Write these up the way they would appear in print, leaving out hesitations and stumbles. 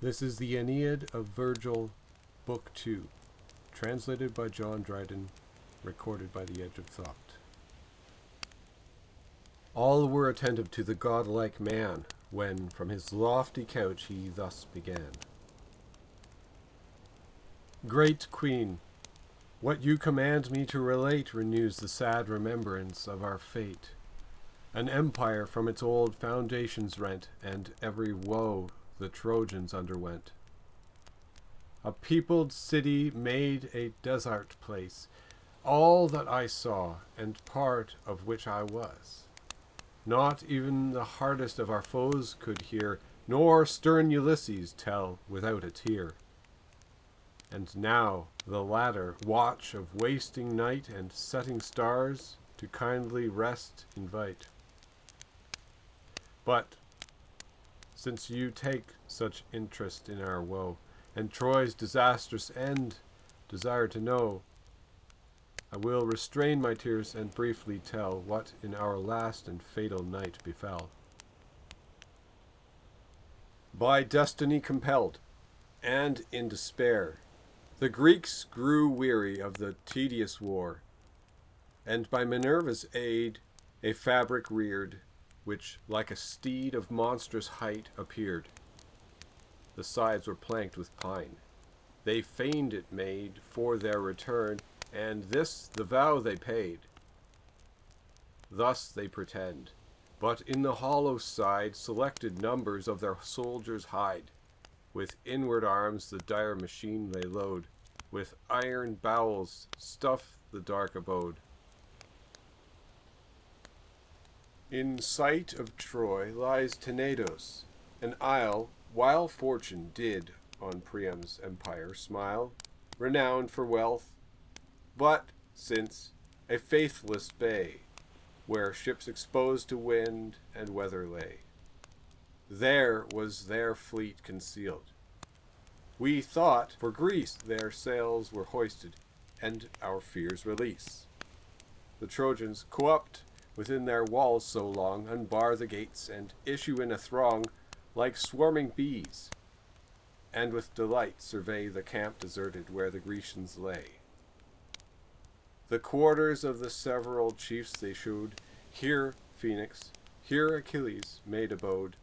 This is the Aeneid of Virgil, Book 2, translated by John Dryden, recorded by the Edge of Thought. All were attentive to the godlike man, when from his lofty couch he thus began. Great Queen, what you command me to relate renews the sad remembrance of our fate. An empire from its old foundations rent, and every woe the Trojans underwent. A peopled city made a desert place, all that I saw, and part of which I was. Not even the hardest of our foes could hear, nor stern Ulysses tell without a tear. And now the latter watch of wasting night and setting stars to kindly rest invite. But since you take such interest in our woe, and Troy's disastrous end desire to know, I will restrain my tears and briefly tell what in our last and fatal night befell. By destiny compelled, and in despair, the Greeks grew weary of the tedious war, and by Minerva's aid a fabric reared, which like a steed of monstrous height appeared. The sides were planked with pine. They feigned it made for their return, and this the vow they paid. Thus they pretend, but in the hollow side selected numbers of their soldiers hide. With inward arms the dire machine they load, with iron bowels stuff the dark abode. In sight of Troy lies Tenedos, an isle, while fortune did on Priam's empire smile, renowned for wealth, but since a faithless bay, where ships exposed to wind and weather lay. There was their fleet concealed. We thought for Greece their sails were hoisted, and our fears release. The Trojans, co-opt within their walls so long, unbar the gates, and issue in a throng like swarming bees, and with delight survey the camp deserted where the Grecians lay. The quarters of the several chiefs they showed, here Phoenix, here Achilles made abode,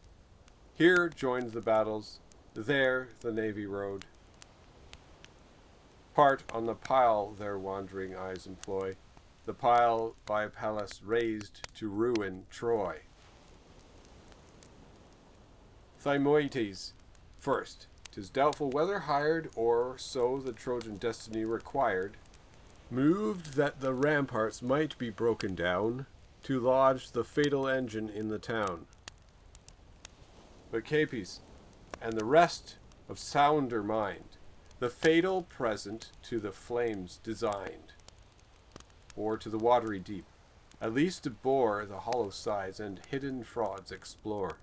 here joined the battles, there the navy rode. Part on the pile their wandering eyes employ, the pile by Pallas raised to ruin Troy. Thymoetes first, 'tis doubtful whether hired or so the Trojan destiny required, moved that the ramparts might be broken down, to lodge the fatal engine in the town. But Capys and the rest of sounder mind, the fatal present to the flames designed, or to the watery deep, at least to bore the hollow sides and hidden frauds explore.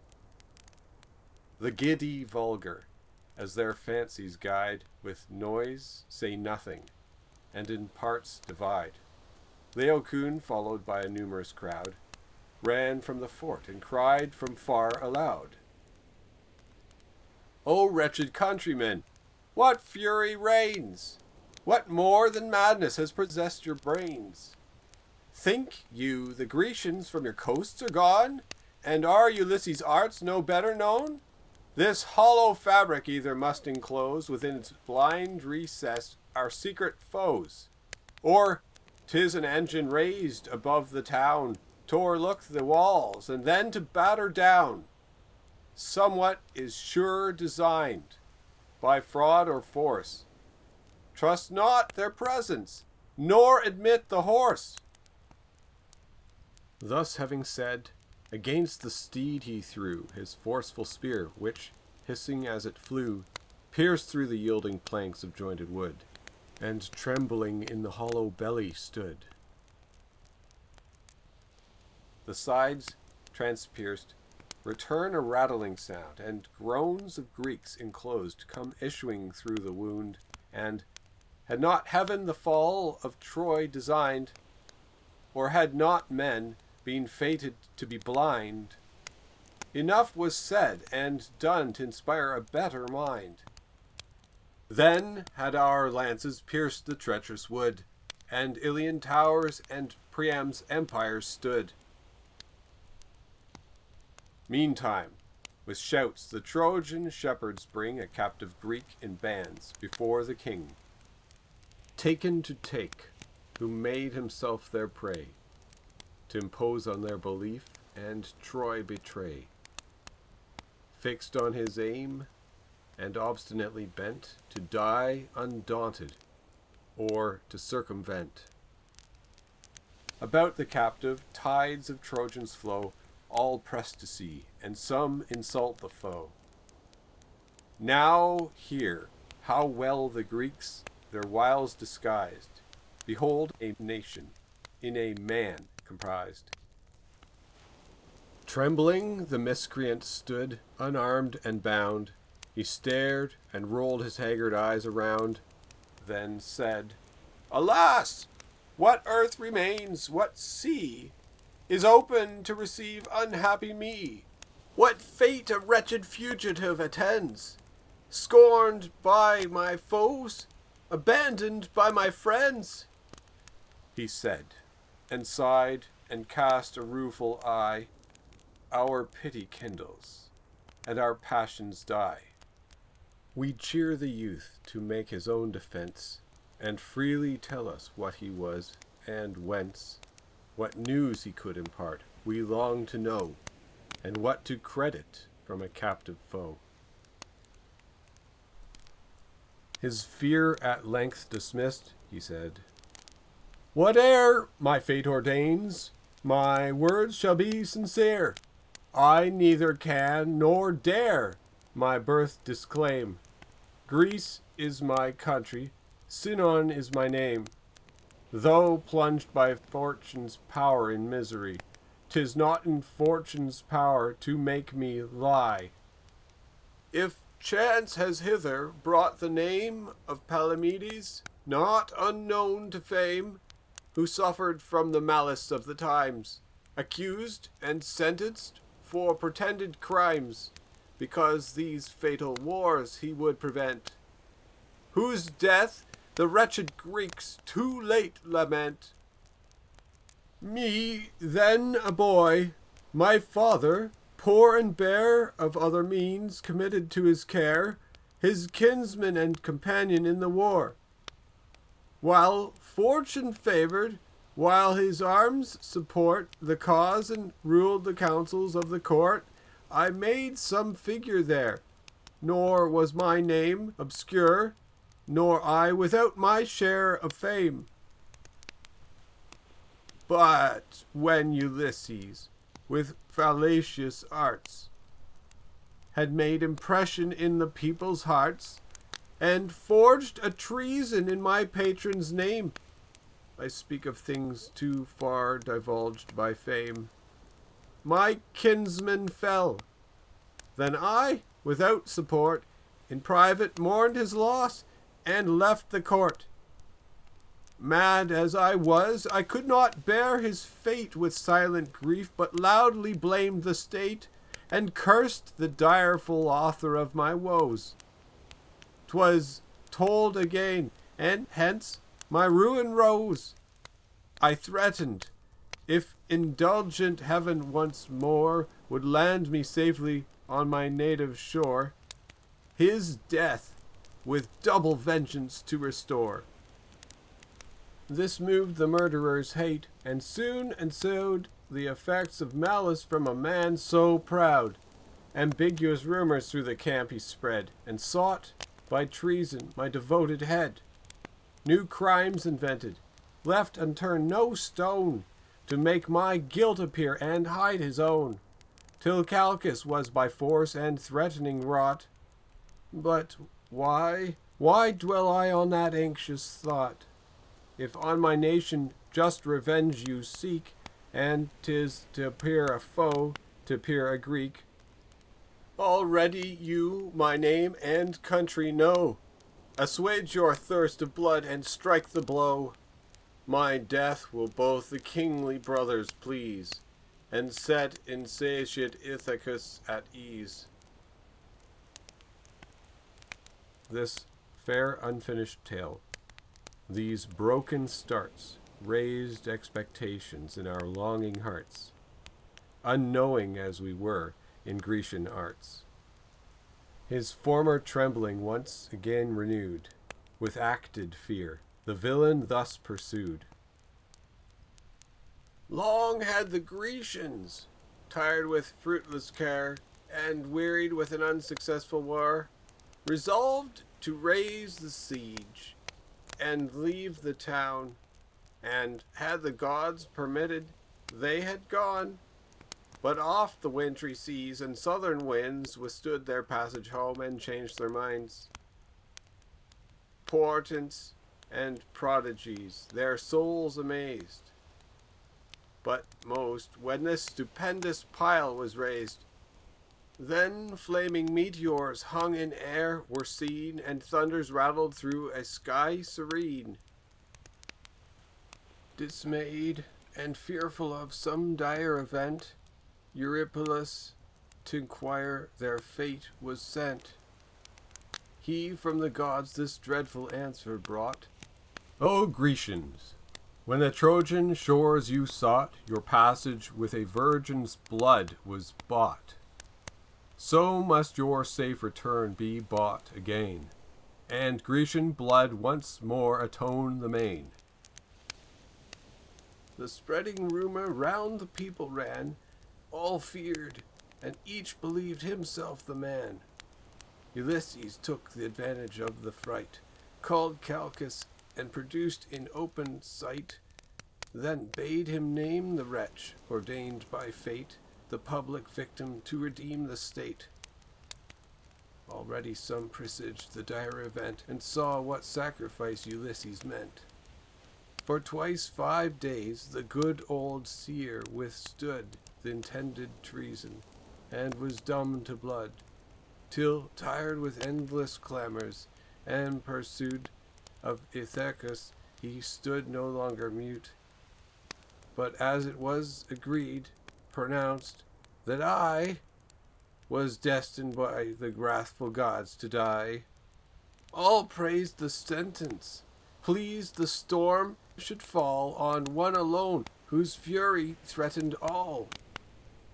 The giddy vulgar, as their fancies guide, with noise say nothing, and in parts divide. Laocoon, followed by a numerous crowd, ran from the fort and cried from far aloud, O wretched countrymen, what fury reigns? What more than madness has possessed your brains? Think you the Grecians from your coasts are gone, and are Ulysses' arts no better known? This hollow fabric either must enclose within its blind recess our secret foes, or 'tis an engine raised above the town, to o'erlook the walls, and then to batter down. Somewhat is sure designed, by fraud or force. Trust not their presence, nor admit the horse. Thus having said, against the steed he threw his forceful spear, which, hissing as it flew, pierced through the yielding planks of jointed wood, and trembling in the hollow belly stood. The sides, transpierced, return a rattling sound, and groans of Greeks enclosed come issuing through the wound, and had not heaven the fall of Troy designed, or had not men been fated to be blind, Enough was said and done to inspire a better mind. Then had our lances pierced the treacherous wood, and Ilian towers and Priam's empire stood. Meantime, with shouts the Trojan shepherds bring a captive Greek in bands before the king, taken to take, who made himself their prey, to impose on their belief and Troy betray. Fixed on his aim, and obstinately bent to die undaunted, or to circumvent. About the captive tides of Trojans flow, all pressed to see, and some insult the foe. Now hear how well the Greeks their wiles disguised. Behold a nation in a man comprised. Trembling the miscreant stood, unarmed and bound. He stared and rolled his haggard eyes around, then said, "Alas! What earth remains, what sea is open to receive unhappy me? What fate a wretched fugitive attends, scorned by my foes, abandoned by my friends?" He said, and sighed, and cast a rueful eye. Our pity kindles, and our passions die. We cheer the youth to make his own defense, and freely tell us what he was, and whence. What news he could impart, we long to know, and what to credit from a captive foe. His fear at length dismissed, he said, "Whate'er my fate ordains, my words shall be sincere. I neither can nor dare my birth disclaim. Greece is my country, Sinon is my name. Though plunged by fortune's power in misery, 'tis not in fortune's power to make me lie. If chance has hither brought the name of Palamedes, not unknown to fame, who suffered from the malice of the times, accused and sentenced for pretended crimes, because these fatal wars he would prevent, whose death the wretched Greeks too late lament. Me, then a boy, my father, poor and bare of other means, committed to his care, his kinsman and companion in the war. While fortune favored, while his arms support the cause and ruled the councils of the court, I made some figure there, nor was my name obscure, nor I without my share of fame. But when Ulysses, with fallacious arts, had made impression in the people's hearts, and forged a treason in my patron's name, I speak of things too far divulged by fame, my kinsman fell. Then I, without support, in private mourned his loss, and left the court. Mad as I was, I could not bear his fate with silent grief, but loudly blamed the state, and cursed the direful author of my woes. 'Twas told again, and hence my ruin rose. I threatened, if indulgent heaven once more would land me safely on my native shore, his death with double vengeance to restore. This moved the murderer's hate, and soon ensued the effects of malice from a man so proud. Ambiguous rumors through the camp he spread, and sought, by treason, my devoted head. New crimes invented, left unturned no stone, to make my guilt appear and hide his own, till Calchas was by force and threatening wrought. But why dwell I on that anxious thought? If on my nation just revenge you seek, and 'tis to appear a foe, to appear a Greek, already you my name and country know. Assuage your thirst of blood and strike the blow. My death will both the kingly brothers please, and set insatiate Ithacus at ease. This fair unfinished tale, these broken starts, raised expectations in our longing hearts, unknowing as we were in Grecian arts. His former trembling once again renewed, with acted fear, the villain thus pursued. Long had the Grecians, tired with fruitless care, and wearied with an unsuccessful war, resolved to raise the siege, and leave the town, and, had the gods permitted, they had gone. But oft the wintry seas and southern winds withstood their passage home and changed their minds. Portents and prodigies their souls amazed. But most, when this stupendous pile was raised, then flaming meteors hung in air were seen, and thunders rattled through a sky serene. Dismayed and fearful of some dire event, Eurypylus to inquire their fate was sent. He from the gods this dreadful answer brought. O Grecians, when the Trojan shores you sought, your passage with a virgin's blood was bought. So must your safe return be bought again, and Grecian blood once more atone the main. The spreading rumor round the people ran, all feared, and each believed himself the man. Ulysses took the advantage of the fright, called Calchas, and produced in open sight, then bade him name the wretch, ordained by fate, the public victim to redeem the state. Already some presaged the dire event, and saw what sacrifice Ulysses meant. For twice 5 days the good old seer withstood the intended treason, and was dumb to blood, till, tired with endless clamors and pursuit of Ithacus, he stood no longer mute, but as it was agreed, pronounced that I was destined by the wrathful gods to die. All praised the sentence, pleased the storm should fall on one alone, whose fury threatened all.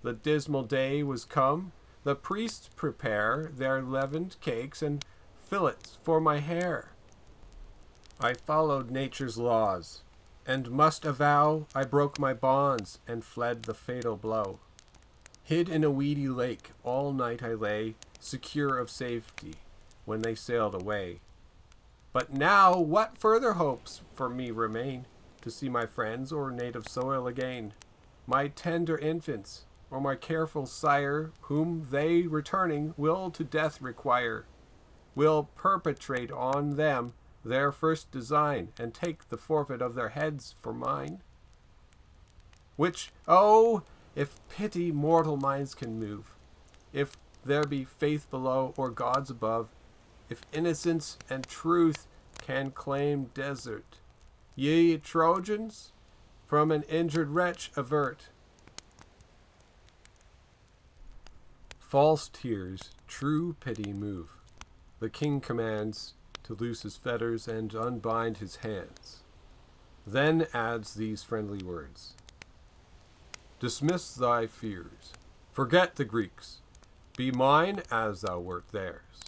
The dismal day was come, the priests prepare their leavened cakes and fillets for my hair. I followed nature's laws, and must avow I broke my bonds and fled the fatal blow. Hid in a weedy lake, all night I lay, secure of safety, when they sailed away. But now what further hopes for me remain, to see my friends or native soil again? My tender infants, or my careful sire, whom they returning will to death require, will perpetrate on them their first design, and take the forfeit of their heads for mine? Which, oh, if pity mortal minds can move, if there be faith below or gods above, if innocence and truth can claim desert, ye Trojans, from an injured wretch avert. False tears true pity move. The king commands to loose his fetters and unbind his hands. Then adds these friendly words. Dismiss thy fears. Forget the Greeks. Be mine as thou wert theirs.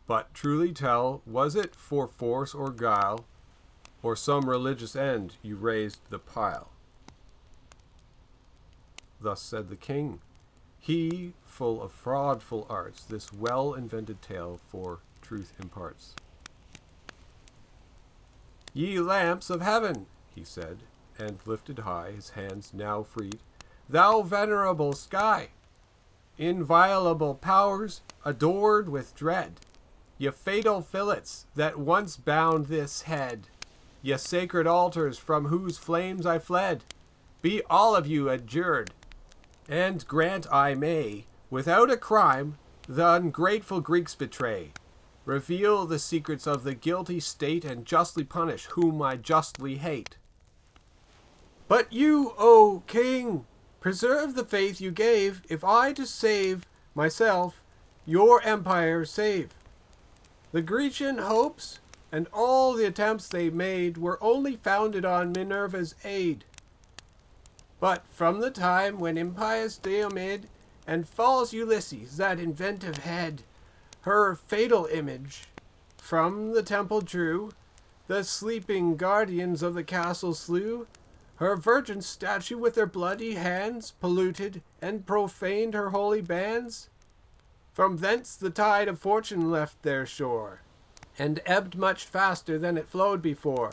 But truly tell, was it for force or guile, or some religious end you raised the pile? Thus said the king. He, full of fraudful arts, this well-invented tale for truth imparts. Ye lamps of heaven, he said, and lifted high his hands now freed, thou venerable sky, inviolable powers, adored with dread, ye fatal fillets that once bound this head, ye sacred altars from whose flames I fled, be all of you adjured, and grant I may, without a crime, the ungrateful Greeks betray, reveal the secrets of the guilty state, and justly punish whom I justly hate. But you, O king, preserve the faith you gave, if I to save myself, your empire save. The Grecian hopes and all the attempts they made were only founded on Minerva's aid. But from the time when impious Diomed and false Ulysses, that inventive head, her fatal image from the temple drew, the sleeping guardians of the castle slew, her virgin statue with their bloody hands polluted and profaned her holy bands. From thence the tide of fortune left their shore, and ebbed much faster than it flowed before.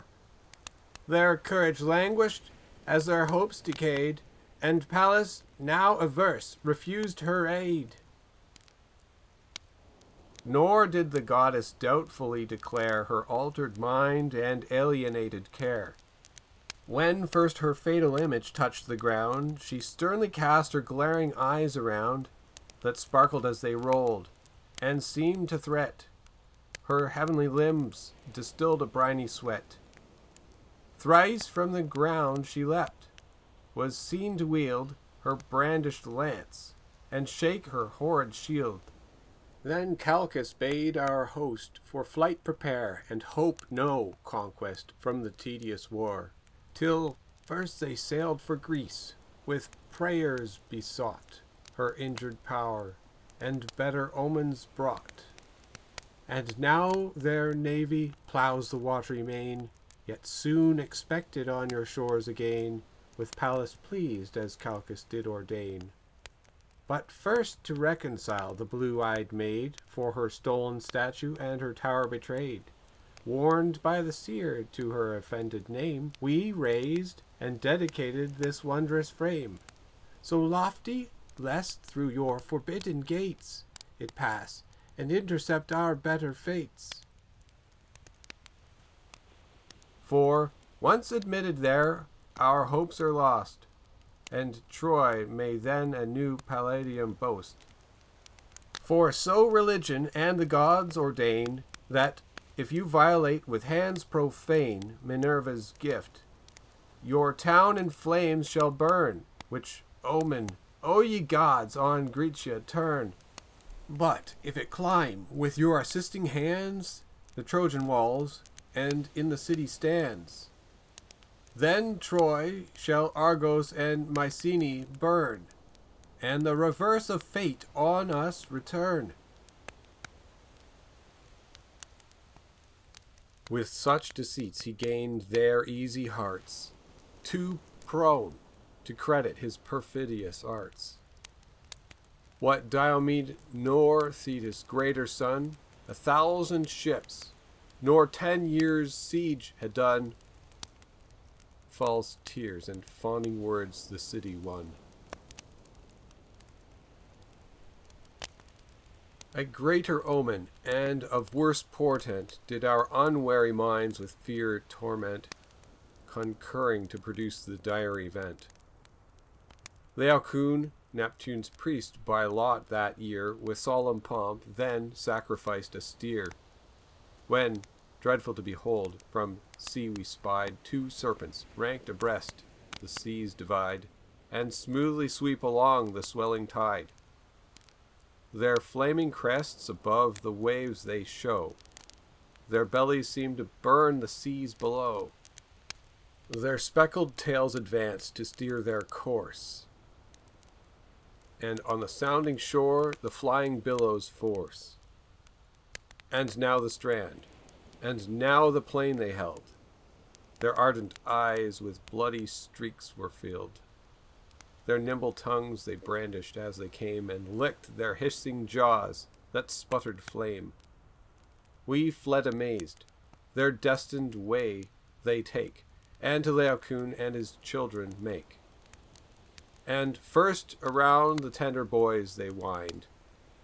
Their courage languished as their hopes decayed, and Pallas, now averse, refused her aid. Nor did the goddess doubtfully declare her altered mind and alienated care. When first her fatal image touched the ground, she sternly cast her glaring eyes around, that sparkled as they rolled, and seemed to threat. Her heavenly limbs distilled a briny sweat. Thrice from the ground she leapt, was seen to wield her brandished lance, and shake her horrid shield. Then Calchas bade our host for flight prepare, and hope no conquest from the tedious war, till first they sailed for Greece, with prayers besought her injured power, and better omens brought. And now their navy plows the watery main, yet soon expected on your shores again, with Pallas pleased as Calchas did ordain. But first to reconcile the blue-eyed maid, for her stolen statue and her tower betrayed, warned by the seer to her offended name, we raised and dedicated this wondrous frame, so lofty, lest through your forbidden gates it pass, and intercept our better fates. For, once admitted there, our hopes are lost, and Troy may then a new Palladium boast. For so religion and the gods ordain, that if you violate with hands profane Minerva's gift, your town in flames shall burn, which omen, O ye gods, on Grecia turn. But if it climb with your assisting hands the Trojan walls, and in the city stands, then Troy shall Argos and Mycenae burn, and the reverse of fate on us return. With such deceits he gained their easy hearts, too prone to credit his perfidious arts. What Diomed nor Thetis greater son, 1,000 ships, nor 10 years' siege had done, false tears and fawning words the city won. A greater omen and of worse portent did our unwary minds with fear torment, concurring to produce the dire event. Laocoon, Neptune's priest by lot that year, with solemn pomp then sacrificed a steer, when, dreadful to behold, from sea we spied 2 serpents ranked abreast the seas divide, and smoothly sweep along the swelling tide. Their flaming crests above the waves they show, their bellies seem to burn the seas below. Their speckled tails advance to steer their course, and on the sounding shore the flying billows force. And now the strand, and now the plain they held, their ardent eyes with bloody streaks were filled. Their nimble tongues they brandished as they came, and licked their hissing jaws that sputtered flame. We fled amazed, their destined way they take, and to Laocoon and his children make. And first around the tender boys they wind,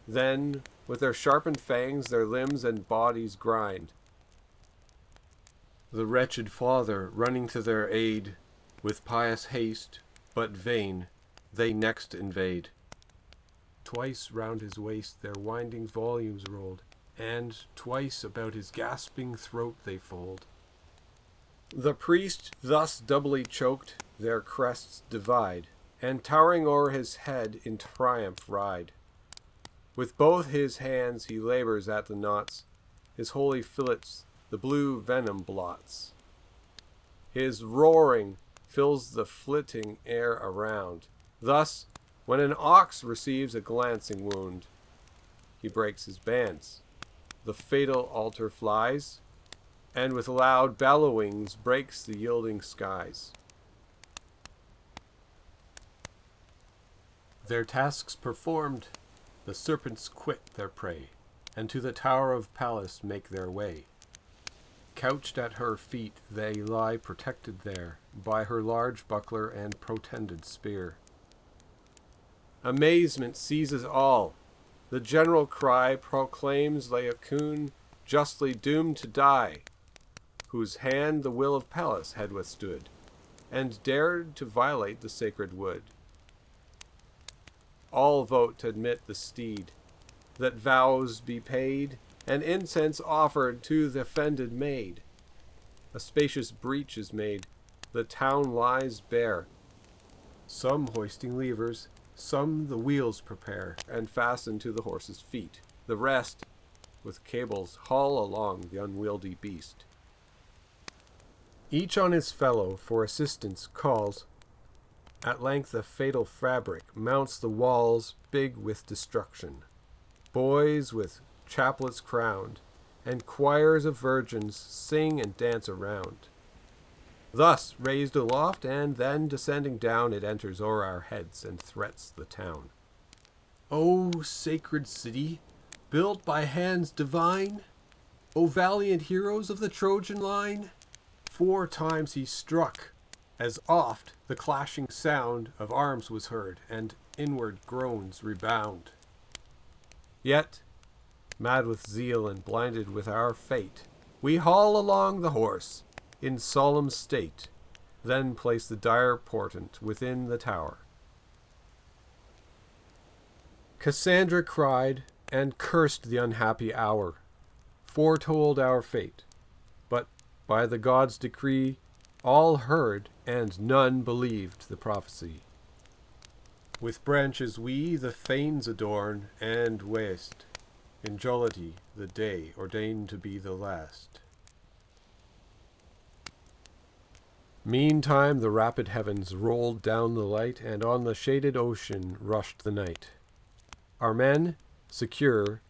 then with their sharpened fangs their limbs and bodies grind. The wretched father, running to their aid, with pious haste, but vain, they next invade. Twice round his waist their winding volumes rolled, and twice about his gasping throat they fold. The priest, thus doubly choked, their crests divide, and towering o'er his head in triumph ride. With both his hands he labors at the knots, his holy fillets the blue venom blots. His roaring fills the flitting air around. Thus, when an ox receives a glancing wound, he breaks his bands. The fatal altar flies, and with loud bellowings breaks the yielding skies. Their tasks performed, the serpents quit their prey, and to the tower of Pallas make their way. Couched at her feet, they lie protected there by her large buckler and protended spear. Amazement seizes all. The general cry proclaims Laocoon justly doomed to die, whose hand the will of Pallas had withstood, and dared to violate the sacred wood. All vote to admit the steed, that vows be paid, and incense offered to the offended maid. A spacious breach is made, the town lies bare. Some hoisting levers, some the wheels prepare, and fasten to the horse's feet. The rest, with cables, haul along the unwieldy beast. Each on his fellow for assistance calls. At length the fatal fabric mounts the walls, big with destruction. Boys with chaplets crowned, and choirs of virgins sing and dance around. Thus raised aloft, and then descending down, it enters o'er our heads and threats the town. O sacred city, built by hands divine! O valiant heroes of the Trojan line! 4 times he struck, as oft the clashing sound of arms was heard, and inward groans rebound. Yet, mad with zeal and blinded with our fate, we haul along the horse in solemn state, then place the dire portent within the tower. Cassandra cried and cursed the unhappy hour, foretold our fate, but by the gods' decree all heard, and none believed the prophecy. With branches we the fanes adorn and waste, in jollity the day ordained to be the last. Meantime the rapid heavens rolled down the light, and on the shaded ocean rushed the night. Our men, secure,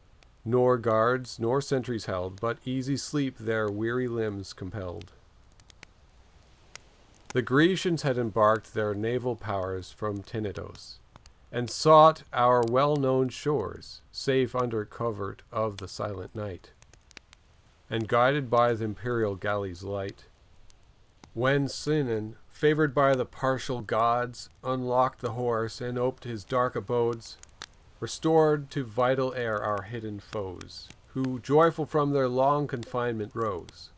nor guards nor sentries held, but easy sleep their weary limbs compelled. The Grecians had embarked their naval powers from Tenedos, and sought our well-known shores, safe under covert of the silent night, and guided by the imperial galley's light. When Sinon, favored by the partial gods, unlocked the horse and oped his dark abodes, restored to vital air our hidden foes, who joyful from their long confinement rose.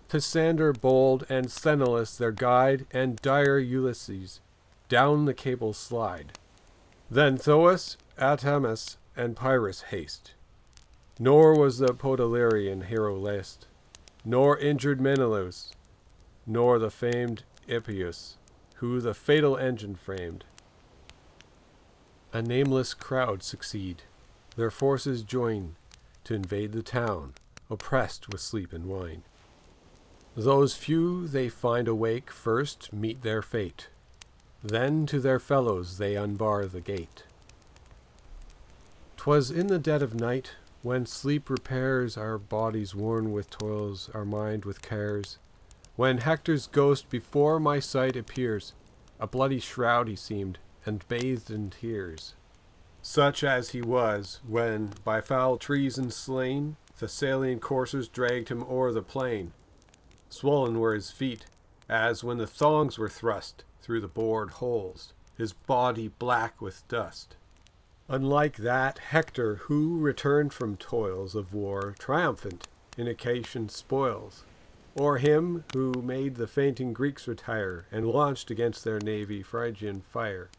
Tysander bold and Sthenelus their guide, and dire Ulysses down the cable slide. Then Thoas, Atamas, and Pyrrhus haste. Nor was the Podalirian hero lest, nor injured Menelaus, nor the famed Epeius, who the fatal engine framed. A nameless crowd succeed, their forces join to invade the town, oppressed with sleep and wine. Those few they find awake first meet their fate, then to their fellows they unbar the gate. 'Twas in the dead of night, when sleep repairs our bodies worn with toils, our mind with cares, when Hector's ghost before my sight appears. A bloody shroud he seemed, and bathed in tears, such as he was when, by foul treason slain, Thessalian coursers dragged him o'er the plain. Swollen were his feet, as when the thongs were thrust through the bored holes, his body black with dust. Unlike that Hector who returned from toils of war triumphant in Achaean spoils, or him who made the fainting Greeks retire and launched against their navy Phrygian fire.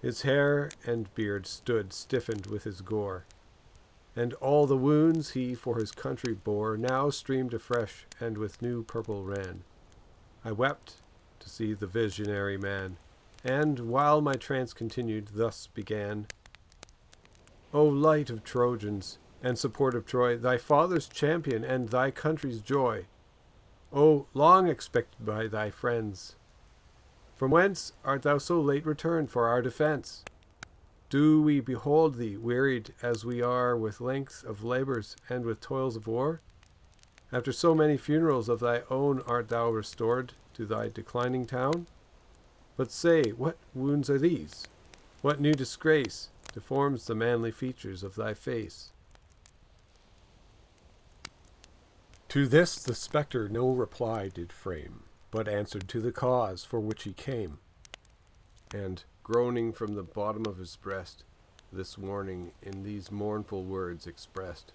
His hair and beard stood stiffened with his gore, and all the wounds he for his country bore now streamed afresh and with new purple ran. I wept to see the visionary man, and while my trance continued, thus began. O light of Trojans, and support of Troy, thy father's champion and thy country's joy, O long expected by thy friends, from whence art thou so late returned for our defence? Do we behold thee, wearied as we are with length of labours and with toils of war? After so many funerals of thy own art thou restored to thy declining town? But say, what wounds are these? What new disgrace deforms the manly features of thy face? To this the spectre no reply did frame, but answered to the cause for which he came, and, groaning from the bottom of his breast, this warning in these mournful words expressed.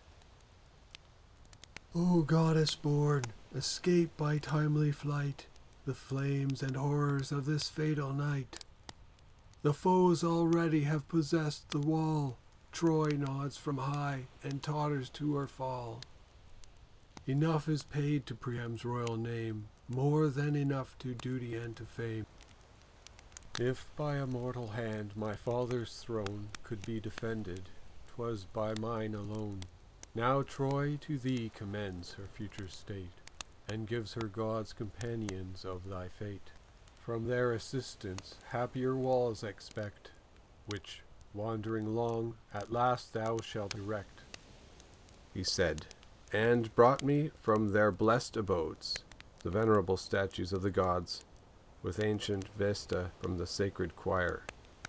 O goddess born, escape by timely flight the flames and horrors of this fatal night. The foes already have possessed the wall, Troy nods from high and totters to her fall. Enough is paid to Priam's royal name, more than enough to duty and to fame. If by a mortal hand my father's throne could be defended, 'twas by mine alone. Now Troy to thee commends her future state, and gives her gods companions of thy fate. From their assistance happier walls expect, which, wandering long, at last thou shalt erect. He said, and brought me from their blessed abodes the venerable statues of the gods, with ancient vesta from the sacred choir,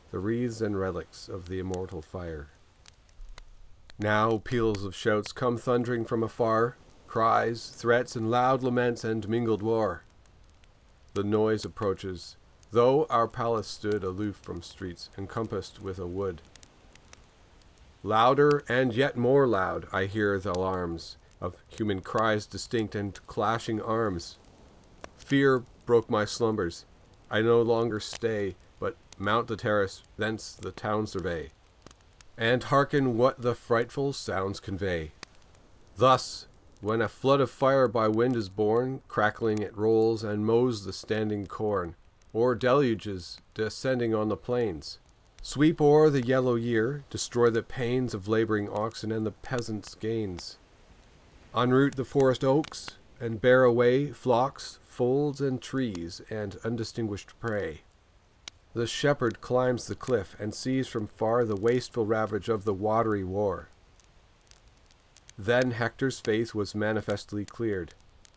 the wreaths and relics of the immortal fire. Now peals of shouts come thundering from afar, cries, threats, and loud laments and mingled war. The noise approaches, though our palace stood aloof from streets encompassed with a wood. Louder and yet more loud I hear the alarms of human cries distinct and clashing arms. Fear broke my slumbers. I no longer stay, but mount the terrace, thence the town survey, and hearken what the frightful sounds convey. Thus, when a flood of fire by wind is borne, crackling it rolls and mows the standing corn, or deluges descending on the plains, sweep o'er the yellow year, destroy the pains of laboring oxen and the peasant's gains, unroot the forest oaks, and bear away flocks, folds, and trees, and undistinguished prey. The shepherd climbs the cliff, and sees from far the wasteful ravage of the watery war. Then Hector's faith was manifestly cleared,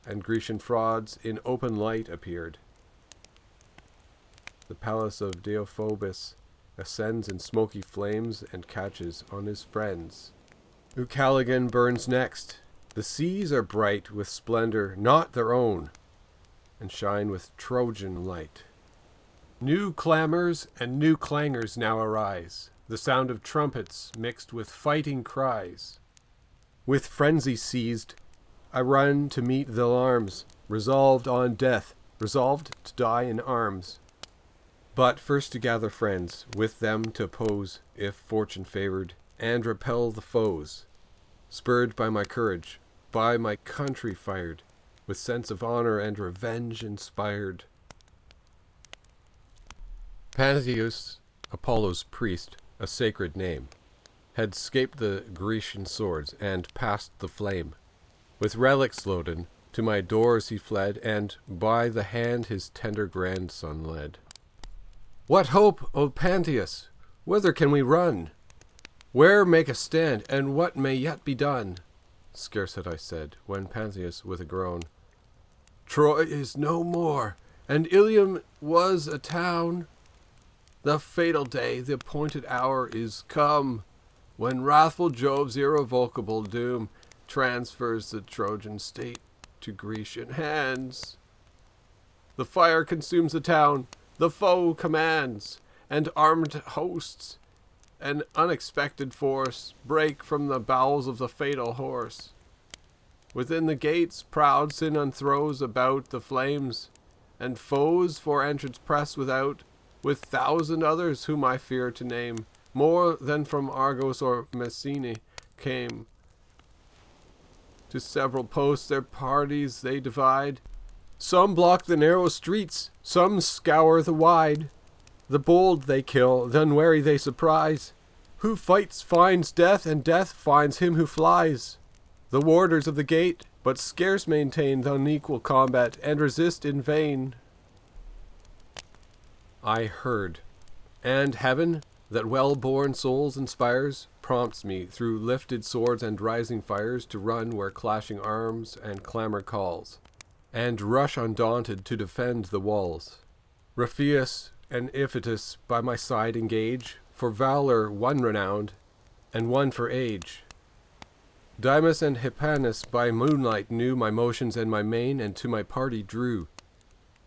and Grecian frauds in open light appeared. The palace of Deiphobus ascends in smoky flames and catches on his friends. Ucaligan burns next. The seas are bright with splendor not their own, and shine with Trojan light. New clamors and new clangors now arise, the sound of trumpets mixed with fighting cries. With frenzy seized, I run to meet the alarms, resolved on death, resolved to die in arms. But first to gather friends, with them to oppose, if fortune favored, and repel the foes. Spurred by my courage, by my country fired, with sense of honor and revenge inspired. Pantheus, Apollo's priest, a sacred name, had scaped the Grecian swords and passed the flame. With relics loaden, to my doors he fled, and by the hand his tender grandson led. What hope, O Pantheus? Whither can we run? Where make a stand, and what may yet be done? Scarce had I said, when Pantheus, with a groan, Troy is no more, and Ilium was a town. The fatal day, the appointed hour is come, when wrathful Jove's irrevocable doom transfers the Trojan state to Grecian hands. The fire consumes the town, the foe commands, and armed hosts, an unexpected force, break from the bowels of the fatal horse. Within the gates proud Sinon throws about the flames, and foes for entrance press without, with 1,000 others whom I fear to name, more than from Argos or Messene came. To several posts their parties they divide, Some block the narrow streets, some scour the wide. The bold they kill, the unwary they surprise. Who fights finds death, and death finds him who flies. The warders of the gate but scarce maintain the unequal combat, and resist in vain. I heard, and heaven, that well-born souls inspires, prompts me through lifted swords and rising fires to run where clashing arms and clamor calls, and rush undaunted to defend the walls. Rapheus and Iphitus by my side engage, for valor one renowned, and one for age. Dymas and Hippasus by moonlight knew my motions and my mane, and to my party drew.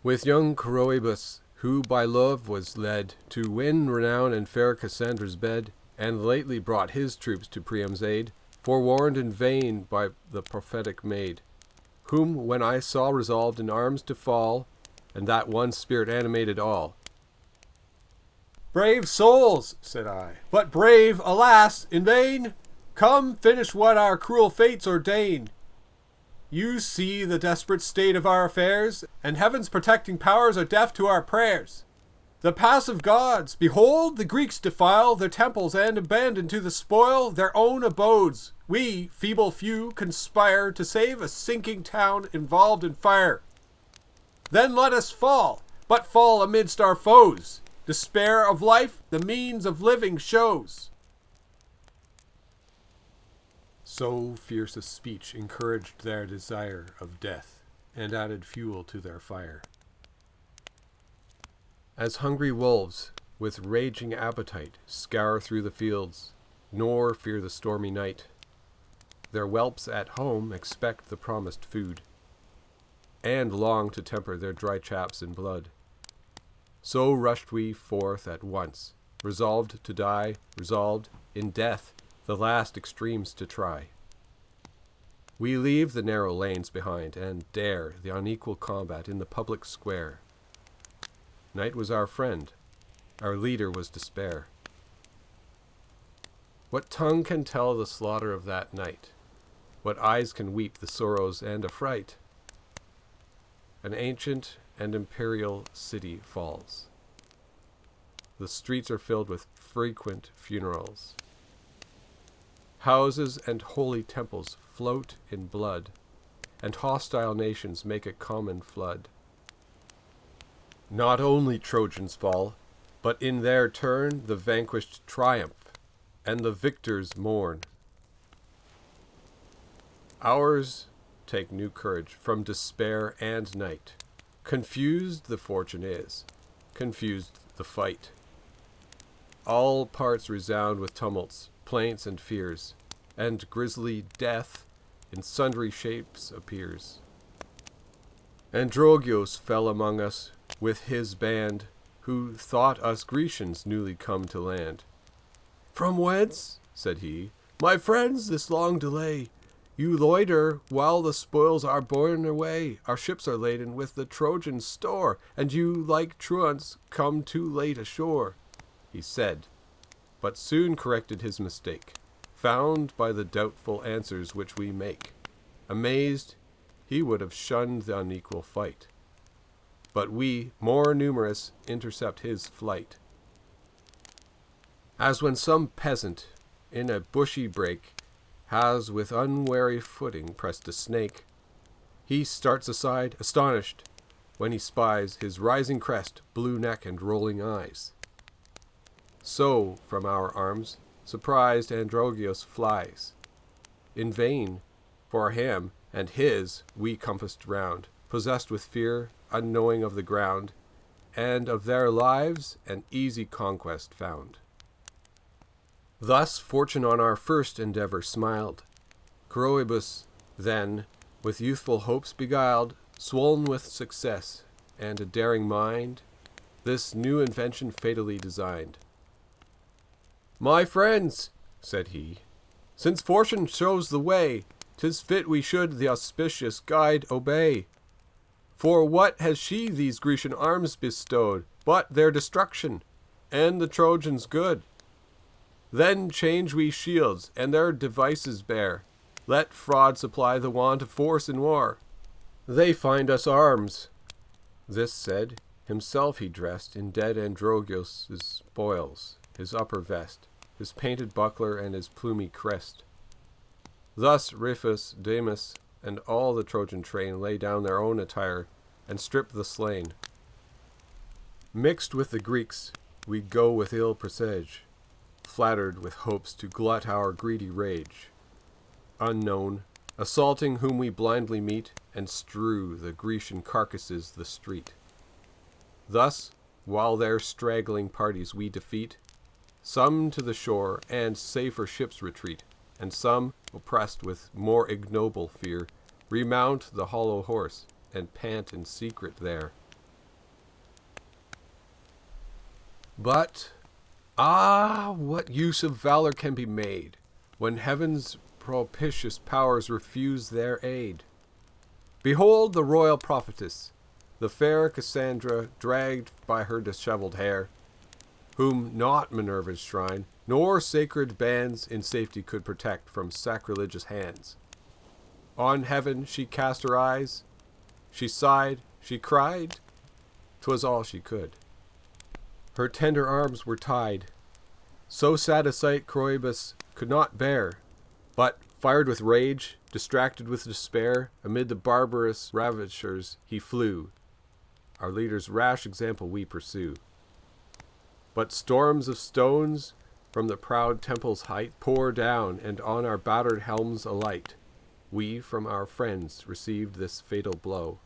With young Coroebus, who by love was led to win renown and fair Cassandra's bed, and lately brought his troops to Priam's aid, forewarned in vain by the prophetic maid, whom when I saw resolved in arms to fall, and that one spirit animated all. "Brave souls," said I, "but brave, alas, in vain! Come, finish what our cruel fates ordain. You see the desperate state of our affairs, and heaven's protecting powers are deaf to our prayers. The passive gods, behold, the Greeks defile their temples and abandon to the spoil their own abodes. We, feeble few, conspire to save a sinking town involved in fire. Then let us fall, but fall amidst our foes. Despair of life the means of living shows." So fierce a speech encouraged their desire of death, and added fuel to their fire. As hungry wolves, with raging appetite, scour through the fields, nor fear the stormy night, their whelps at home expect the promised food, and long to temper their dry chaps in blood. So rushed we forth at once, resolved to die, resolved, in death, the last extremes to try. We leave the narrow lanes behind, and dare the unequal combat in the public square. Night was our friend, our leader was despair. What tongue can tell the slaughter of that night? What eyes can weep the sorrows and affright? An ancient and imperial city falls. The streets are filled with frequent funerals. Houses and holy temples float in blood, and hostile nations make a common flood. Not only Trojans fall, but in their turn the vanquished triumph, and the victors mourn. Ours take new courage from despair and night. Confused the fortune is, confused the fight. All parts resound with tumults, plaints, and fears, and grisly death in sundry shapes appears. Androgeos fell among us with his band, who thought us Grecians newly come to land. "From whence," said he, "my friends, this long delay? You loiter while the spoils are borne away. Our ships are laden with the Trojan store, and you, like truants, come too late ashore," he said, but soon corrected his mistake, found by the doubtful answers which we make. Amazed, he would have shunned the unequal fight, but we, more numerous, intercept his flight. As when some peasant, in a bushy brake, has with unwary footing pressed a snake, he starts aside, astonished, when he spies his rising crest, blue neck, and rolling eyes. So from our arms, surprised Androgeos flies. In vain, for him and his we compassed round, possessed with fear, unknowing of the ground, and of their lives an easy conquest found. Thus fortune on our first endeavor smiled. Coroebus then, with youthful hopes beguiled, swollen with success and a daring mind, this new invention fatally designed. "My friends," said he, "since fortune shows the way, 'tis fit we should the auspicious guide obey. For what has she these Grecian arms bestowed, but their destruction, and the Trojans' good? Then change we shields, and their devices bear. Let fraud supply the want of force in war. They find us arms. This said, himself he dressed in dead Androgeos' spoils, his upper vest, his painted buckler, and his plumy crest. Thus Rufus, Damis, and all the Trojan train lay down their own attire, and stripped the slain. Mixed with the Greeks, we go with ill presage, flattered with hopes to glut our greedy rage. Unknown, assaulting whom we blindly meet, and strew the Grecian carcasses the street. Thus, while their straggling parties we defeat, some to the shore and safer ships retreat, and some, oppressed with more ignoble fear, remount the hollow horse, and pant in secret there. But, what use of valor can be made, when heaven's propitious powers refuse their aid? Behold the royal prophetess, the fair Cassandra, dragged by her disheveled hair, whom not Minerva's shrine, nor sacred bands in safety could protect from sacrilegious hands. On heaven she cast her eyes, she sighed, she cried, 'twas all she could. Her tender arms were tied. So sad a sight Coroebus could not bear, but, fired with rage, distracted with despair, amid the barbarous ravishers he flew. Our leader's rash example we pursue. But storms of stones from the proud temple's height pour down, and on our battered helms alight. We from our friends received this fatal blow,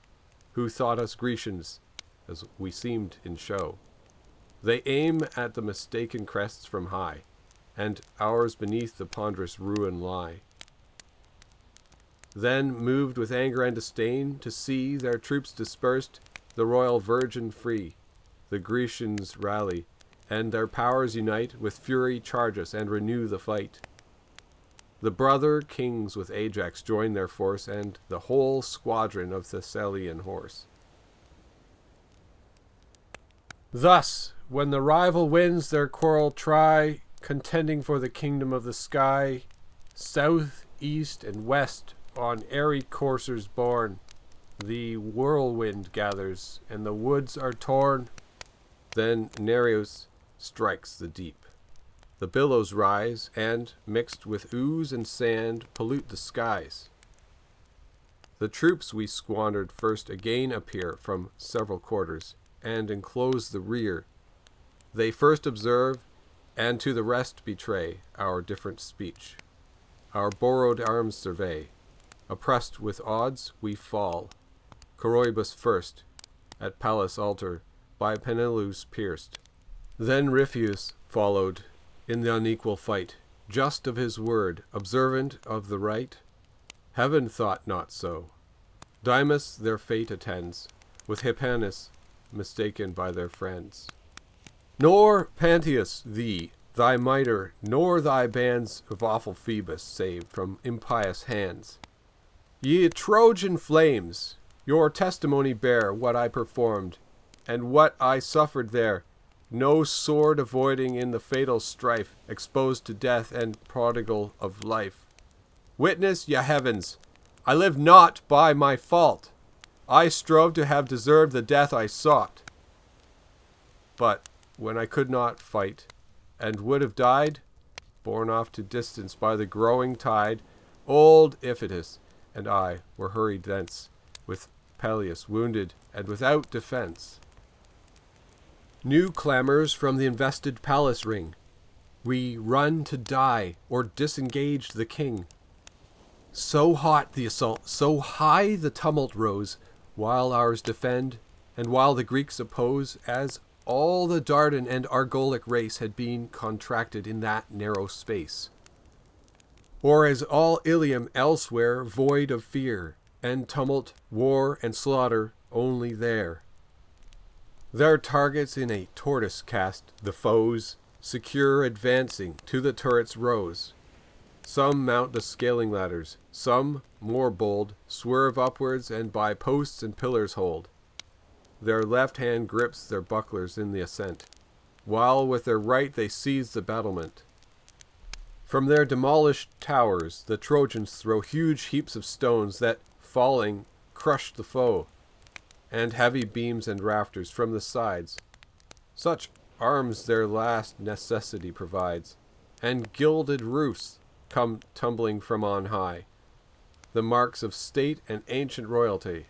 who thought us Grecians, as we seemed in show. They aim at the mistaken crests from high, and ours beneath the ponderous ruin lie. Then, moved with anger and disdain, to see their troops dispersed, the royal virgin free, the Grecians rally, and their powers unite, with fury charge us and renew the fight. The brother kings with Ajax join their force, and the whole squadron of Thessalian horse. Thus, when the rival winds their quarrel try, contending for the kingdom of the sky, south, east, and west, on airy coursers borne, the whirlwind gathers, and the woods are torn. Then Nereus strikes the deep. The billows rise, and, mixed with ooze and sand, pollute the skies. The troops we squandered first again appear from several quarters, and enclose the rear. They first observe, and to the rest betray, our different speech. Our borrowed arms survey. Oppressed with odds, we fall. Coroebus first, at Pallas' altar, by Peneleus pierced. Then Ripheus followed, in the unequal fight, just of his word, observant of the right. Heaven thought not so. Dymas their fate attends, with Hippasus mistaken by their friends. Nor, Pantheus, thee, thy mitre, nor thy bands of awful Phoebus saved from impious hands. Ye Trojan flames, your testimony bear what I performed, and what I suffered there, no sword avoiding in the fatal strife, exposed to death and prodigal of life. Witness, ye heavens, I live not by my fault. I strove to have deserved the death I sought. But when I could not fight, and would have died, borne off to distance by the growing tide, old Iphitus and I were hurried thence, with Peleus wounded and without defence. New clamours from the invested palace ring. We run to die, or disengage the king. So hot the assault, so high the tumult rose, while ours defend, and while the Greeks oppose, as all the Dardan and Argolic race had been contracted in that narrow space. Or as all Ilium elsewhere void of fear, and tumult, war, and slaughter only there. Their targets in a tortoise cast, the foes, secure advancing, to the turrets rose. Some mount the scaling ladders, some, more bold, swerve upwards and by posts and pillars hold. Their left hand grips their bucklers in the ascent, while with their right they seize the battlement. From their demolished towers the Trojans throw huge heaps of stones that, falling, crushed the foe, and heavy beams and rafters from the sides. Such arms their last necessity provides, and gilded roofs come tumbling from on high, the marks of state and ancient royalty.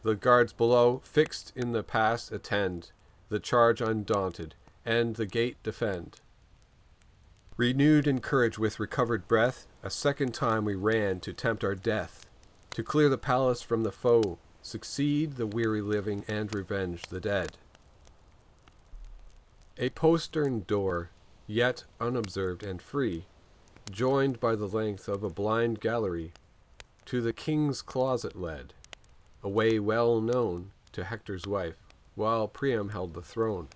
The guards below, fixed in the pass, attend, the charge undaunted, and the gate defend. Renewed in courage with recovered breath, a second time we ran to tempt our death, to clear the palace from the foe, succeed the weary living, and revenge the dead. A postern door, yet unobserved and free, joined by the length of a blind gallery, to the king's closet led, a way well known to Hector's wife, while Priam held the throne,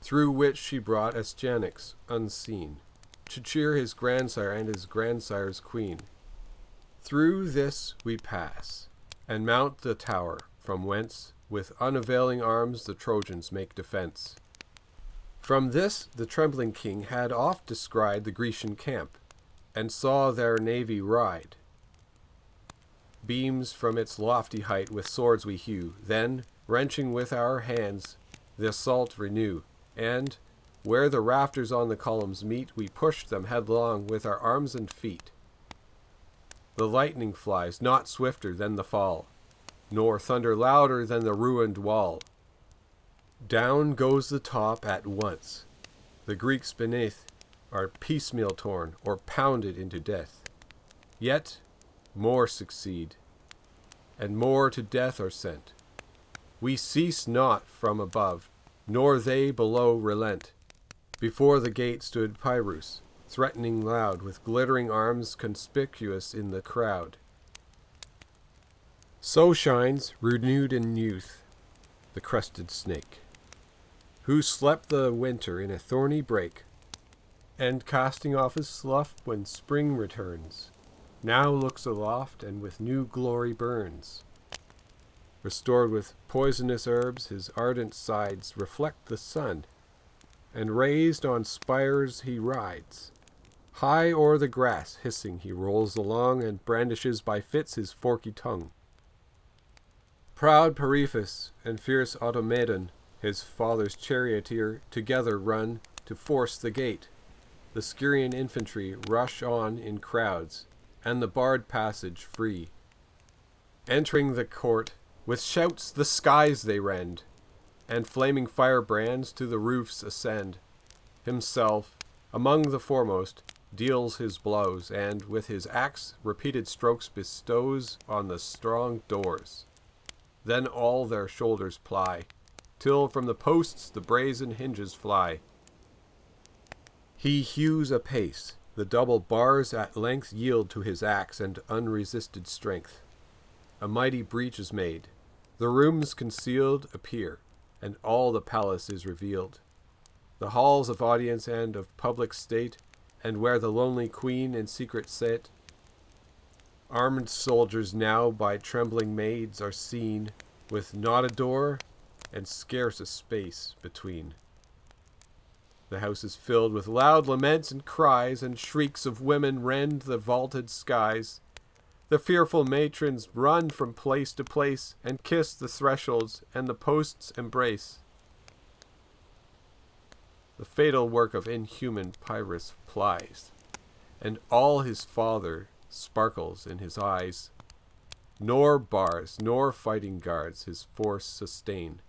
through which she brought Astyanax unseen, to cheer his grandsire and his grandsire's queen. Through this we pass, and mount the tower, from whence, with unavailing arms, the Trojans make defense. From this the trembling king had oft descried the Grecian camp, and saw their navy ride. Beams from its lofty height with swords we hew, then, wrenching with our hands, the assault renew, and, where the rafters on the columns meet, we push them headlong with our arms and feet. The lightning flies not swifter than the fall, nor thunder louder than the ruined wall. Down goes the top at once. The Greeks beneath are piecemeal torn or pounded into death. Yet more succeed, and more to death are sent. We cease not from above, nor they below relent. Before the gate stood Pyrrhus, threatening loud, with glittering arms conspicuous in the crowd. So shines, renewed in youth, the crested snake, who slept the winter in a thorny brake, and casting off his slough when spring returns, now looks aloft and with new glory burns. Restored with poisonous herbs, his ardent sides reflect the sun, and raised on spires he rides. High o'er the grass hissing he rolls along, and brandishes by fits his forky tongue. Proud Periphas and fierce Automedon, his father's charioteer, together run to force the gate. The Scyrian infantry rush on in crowds, and the barred passage free. Entering the court, with shouts the skies they rend, and flaming firebrands to the roofs ascend. Himself, among the foremost, deals his blows, and with his axe repeated strokes bestows on the strong doors. Then all their shoulders ply, till from the posts the brazen hinges fly. He hews apace, the double bars at length yield to his axe and unresisted strength. A mighty breach is made, the rooms concealed appear, and all the palace is revealed. The halls of audience and of public state, and where the lonely queen in secret sate. Armed soldiers now by trembling maids are seen, with not a door and scarce a space between. The house is filled with loud laments and cries, and shrieks of women rend the vaulted skies. The fearful matrons run from place to place, and kiss the thresholds and the posts embrace. The fatal work of inhuman Pyrrhus plies, and all his father sparkles in his eyes. Nor bars, nor fighting guards his force sustain.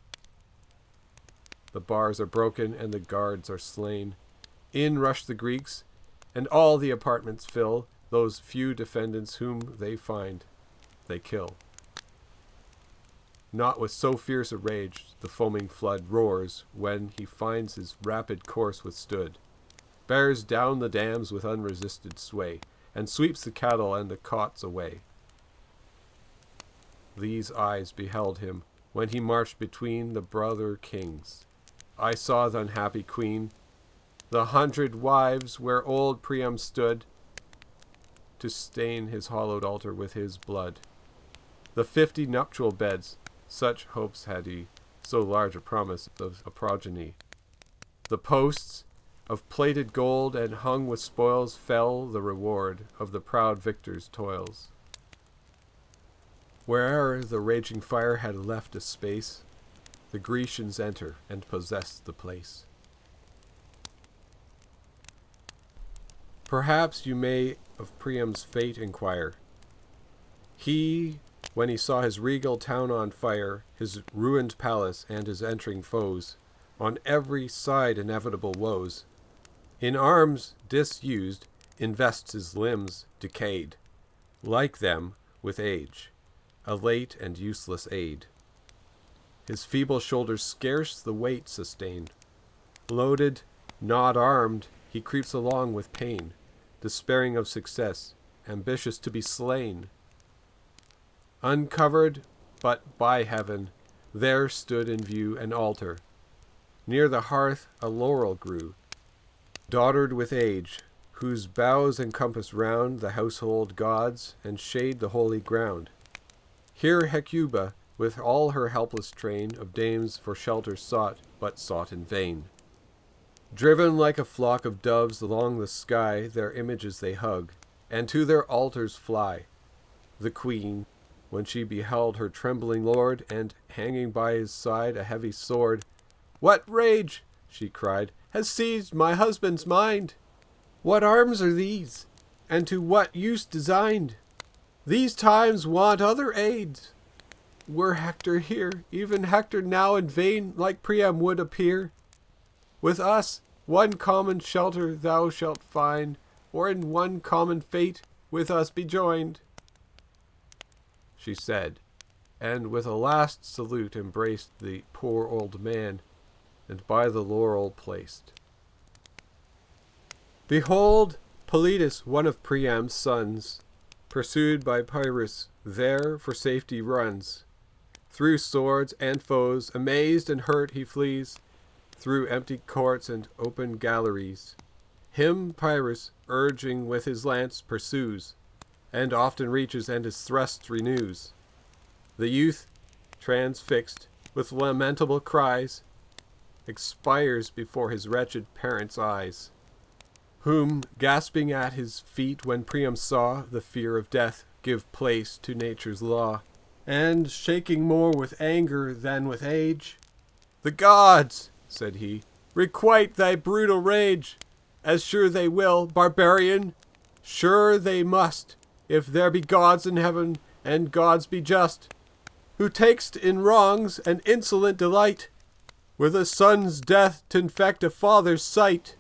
The bars are broken, and the guards are slain. In rush the Greeks, and all the apartments fill. Those few defendants whom they find, they kill. Not with so fierce a rage the foaming flood roars, when he finds his rapid course withstood, bears down the dams with unresisted sway, and sweeps the cattle and the cots away. These eyes beheld him when he marched between the brother kings. I saw the unhappy queen, the 100 wives where old Priam stood, to stain his hallowed altar with his blood. The 50 nuptial beds, such hopes had he, so large a promise of a progeny. The posts, of plated gold and hung with spoils, fell the reward of the proud victor's toils. Where'er the raging fire had left a space, the Grecians enter and possess the place. Perhaps you may of Priam's fate inquire. He, when he saw his regal town on fire, his ruined palace and his entering foes, on every side inevitable woes, in arms disused, invests his limbs decayed, like them with age, a late and useless aid. His feeble shoulders scarce the weight sustain. Loaded, not armed, he creeps along with pain, despairing of success, ambitious to be slain. Uncovered, but by heaven, there stood in view an altar. Near the hearth a laurel grew, dotted with age, whose boughs encompass round the household gods and shade the holy ground. Here Hecuba, with all her helpless train of dames for shelter sought, but sought in vain. Driven like a flock of doves along the sky, their images they hug, and to their altars fly. The queen, when she beheld her trembling lord, and hanging by his side a heavy sword, "What rage," she cried, "has seized my husband's mind? What arms are these, and to what use designed? These times want other aids. Were Hector here, even Hector now in vain like Priam would appear. With us one common shelter thou shalt find, or in one common fate with us be joined." She said, and with a last salute embraced the poor old man, and by the laurel placed. Behold, Polites, one of Priam's sons, pursued by Pyrrhus, there for safety runs. Through swords and foes, amazed and hurt, he flees, through empty courts and open galleries. Him Pyrrhus, urging with his lance, pursues, and often reaches and his thrusts renews. The youth, transfixed, with lamentable cries, expires before his wretched parents' eyes, whom, gasping at his feet when Priam saw the fear of death give place to nature's law, and shaking more with anger than with age, "The gods," said he, "requite thy brutal rage, as sure they will, barbarian, sure they must, if there be gods in heaven, and gods be just, who takest in wrongs an insolent delight, with a son's death t'infect a father's sight.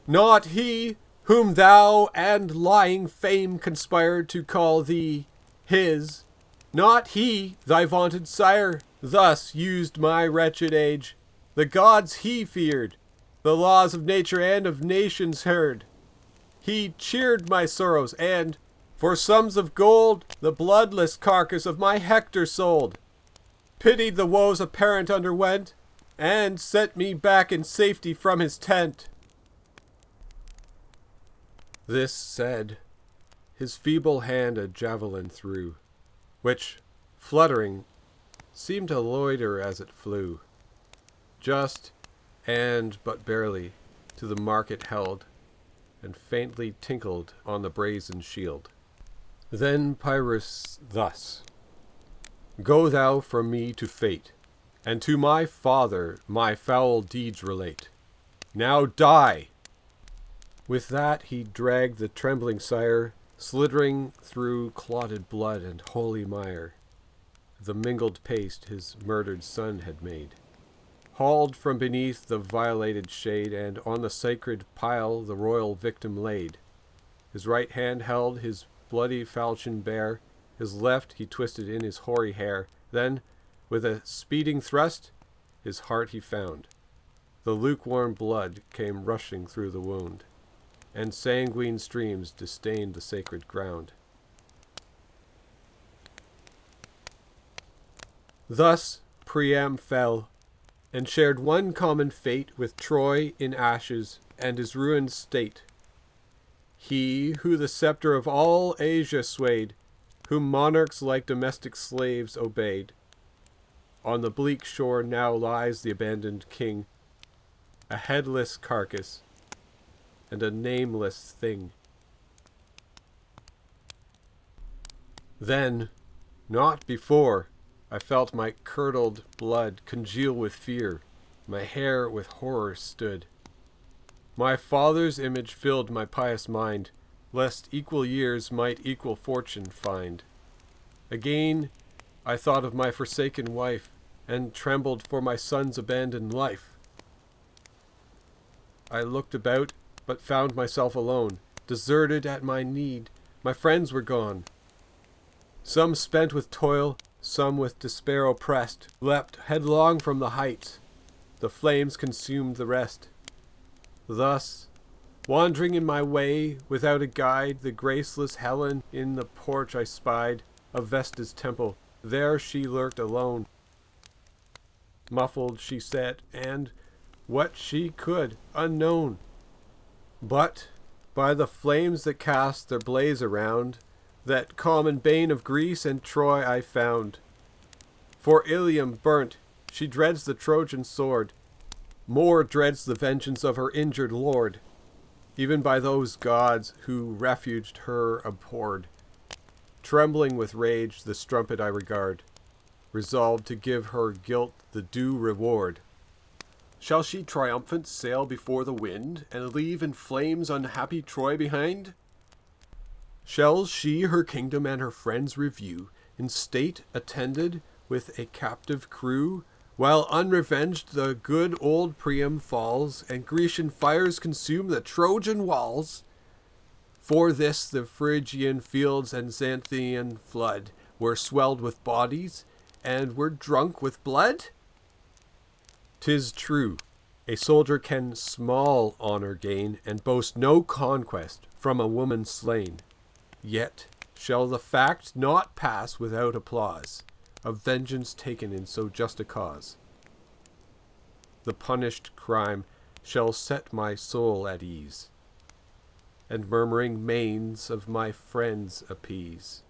Not he, whom thou and lying fame conspired to call thee his, not he, thy vaunted sire, thus used my wretched age. The gods he feared, the laws of nature and of nations heard. He cheered my sorrows, and, for sums of gold, the bloodless carcass of my Hector sold, pitied the woes a parent underwent, and sent me back in safety from his tent." This said, his feeble hand a javelin threw, which, fluttering, seemed to loiter as it flew, just, and but barely, to the mark it held, and faintly tinkled on the brazen shield. Then Pyrrhus thus: "Go thou from me to fate, and to my father my foul deeds relate. Now die!" With that he dragged the trembling sire, slithering through clotted blood and holy mire, the mingled paste his murdered son had made, hauled from beneath the violated shade, and on the sacred pile the royal victim laid. His right hand held his bloody falchion bare, his left he twisted in his hoary hair. Then, with a speeding thrust, his heart he found. The lukewarm blood came rushing through the wound, and sanguine streams distained the sacred ground. Thus Priam fell, and shared one common fate with Troy in ashes and his ruined state. He who the scepter of all Asia swayed, whom monarchs like domestic slaves obeyed. On the bleak shore now lies the abandoned king, a headless carcass and a nameless thing. Then, Not before I felt my curdled blood congeal with fear, my hair with horror stood. My father's image filled my pious mind, lest equal years might equal fortune find. Again I thought of my forsaken wife, and trembled for my son's abandoned life. I looked about, but found myself alone, deserted at my need. My friends were gone. Some spent with toil, some with despair oppressed, leapt headlong from the heights. The flames consumed the rest. Thus, wandering in my way, without a guide, the graceless Helen in the porch I spied of Vesta's temple. There she lurked alone. Muffled she sat, and what she could, unknown. But, by the flames that cast their blaze around, that common bane of Greece and Troy I found. For Ilium burnt, she dreads the Trojan sword, more dreads the vengeance of her injured lord. Even by those gods who refuged her abhorred. Trembling with rage the strumpet I regard, resolved to give her guilt the due reward. Shall she triumphant sail before the wind, and leave in flames unhappy Troy behind? Shall she her kingdom and her friends review, in state attended with a captive crew, while unrevenged the good old Priam falls, and Grecian fires consume the Trojan walls? For this the Phrygian fields and Xanthian flood were swelled with bodies, and were drunk with blood? 'Tis true, a soldier can small honor gain, and boast no conquest from a woman slain. Yet shall the fact not pass without applause, of vengeance taken in so just a cause. The punished crime shall set my soul at ease, and murmuring manes of my friends appease.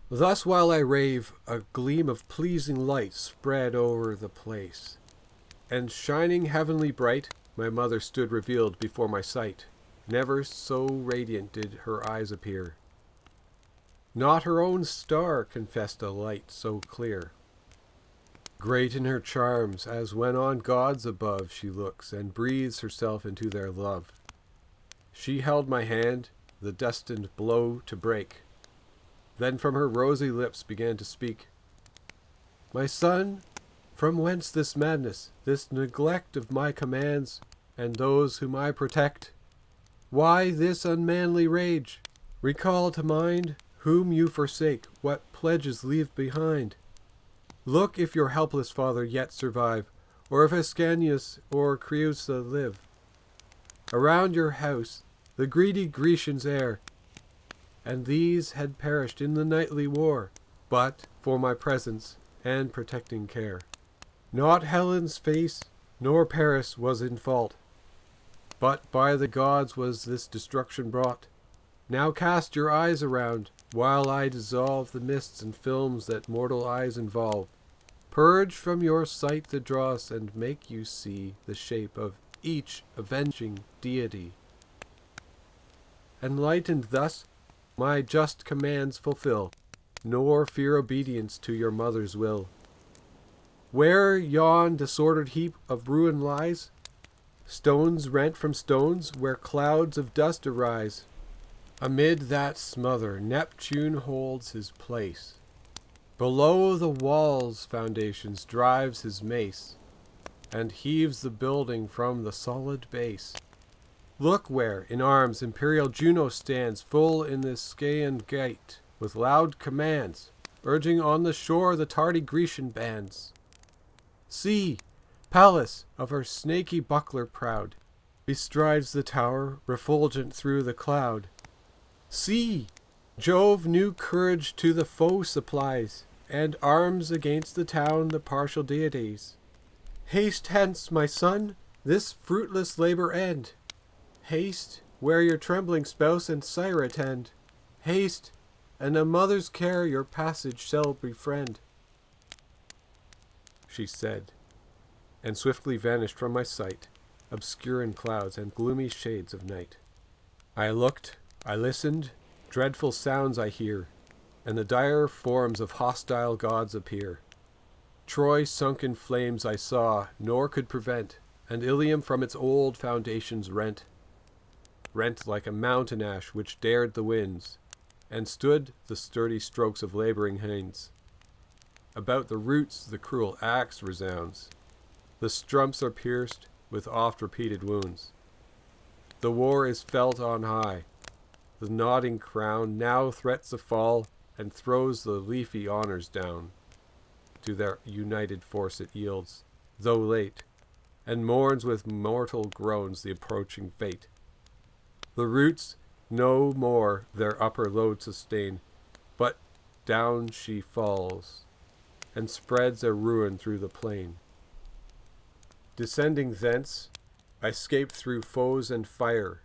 Thus while I rave, a gleam of pleasing light spread over the place, and shining heavenly bright, my mother stood revealed before my sight. Never so radiant did her eyes appear. Not her own star confessed a light so clear. Great in her charms, as when on gods above she looks, and breathes herself into their love. She held my hand, the destined blow to break. Then from her rosy lips began to speak. My son, from whence this madness, this neglect of my commands, and those whom I protect? Why this unmanly rage? Recall to mind whom you forsake, what pledges leave behind. Look if your helpless father yet survive, or if Ascanius or Creusa live. Around your house the greedy Grecians err, and these had perished in the nightly war, but for my presence and protecting care. Not Helen's face, nor Paris was in fault, but by the gods was this destruction brought. Now cast your eyes around, while I dissolve the mists and films that mortal eyes involve. Purge from your sight the dross, and make you see the shape of each avenging deity. Enlightened thus, my just commands fulfill, nor fear obedience to your mother's will. Where yon disordered heap of ruin lies, stones rent from stones, where clouds of dust arise, amid that smother Neptune holds his place. Below the wall's foundations drives his mace, and heaves the building from the solid base. Look where, in arms, imperial Juno stands, full in the Scaean gate, with loud commands, urging on the shore the tardy Grecian bands. See, Pallas, of her snaky buckler proud, bestrides the tower, refulgent through the cloud. See, Jove new courage to the foe supplies, and arms against the town the partial deities. Haste hence, my son, this fruitless labor end. Haste, where your trembling spouse and sire attend. Haste, and a mother's care your passage shall befriend. She said, and swiftly vanished from my sight, obscure in clouds and gloomy shades of night. I looked, I listened, dreadful sounds I hear, and the dire forms of hostile gods appear. Troy sunk in flames I saw, nor could prevent, and Ilium from its old foundations rent like a mountain ash which dared the winds, and stood the sturdy strokes of laboring hands. About the roots the cruel axe resounds. The stumps are pierced with oft-repeated wounds. The war is felt on high. The nodding crown now threats a fall, and throws the leafy honours down. To their united force it yields, though late, and mourns with mortal groans the approaching fate. The roots no more their upper load sustain, but down she falls, and spreads a ruin through the plain. Descending thence, I escaped through foes and fire.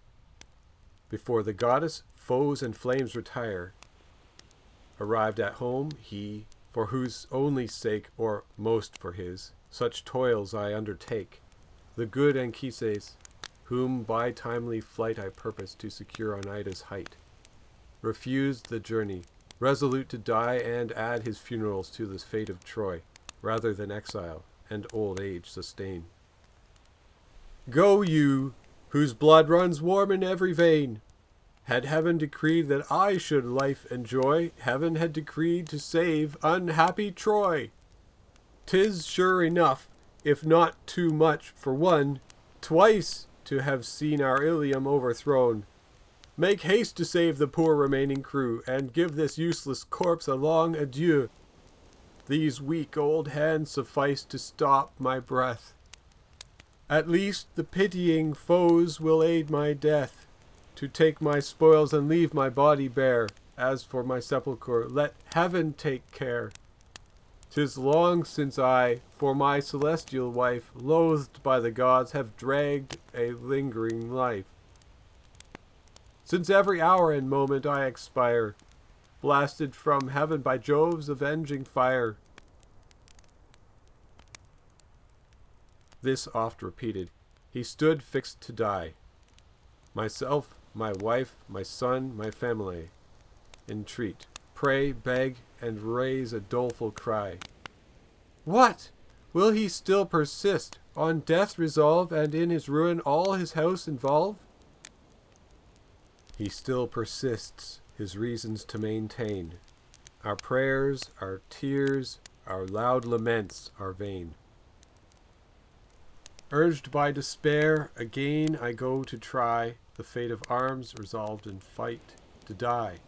Before the goddess, foes and flames retire. Arrived at home, he, for whose only sake, or most for his, such toils I undertake, the good Anchises, whom by timely flight I purposed to secure on Ida's height, refused the journey, resolute to die and add his funerals to the fate of Troy, rather than exile and old age sustain. Go you, whose blood runs warm in every vein. Had heaven decreed that I should life enjoy, heaven had decreed to save unhappy Troy. 'Tis sure enough, if not too much for one, twice to have seen our Ilium overthrown. Make haste to save the poor remaining crew, and give this useless corpse a long adieu. These weak old hands suffice to stop my breath. At least the pitying foes will aid my death, to take my spoils and leave my body bare. As for my sepulchre, let heaven take care. 'Tis long since I, for my celestial wife, loathed by the gods, have dragged a lingering life. Since every hour and moment I expire, blasted from heaven by Jove's avenging fire. This oft repeated, he stood fixed to die. Myself, my wife, my son, my family, entreat, pray, beg, and raise a doleful cry. What? Will he still persist, on death resolve, and in his ruin all his house involve? He still persists his reasons to maintain. Our prayers, our tears, our loud laments are vain. Urged by despair, again I go to try the fate of arms, resolved in fight to die.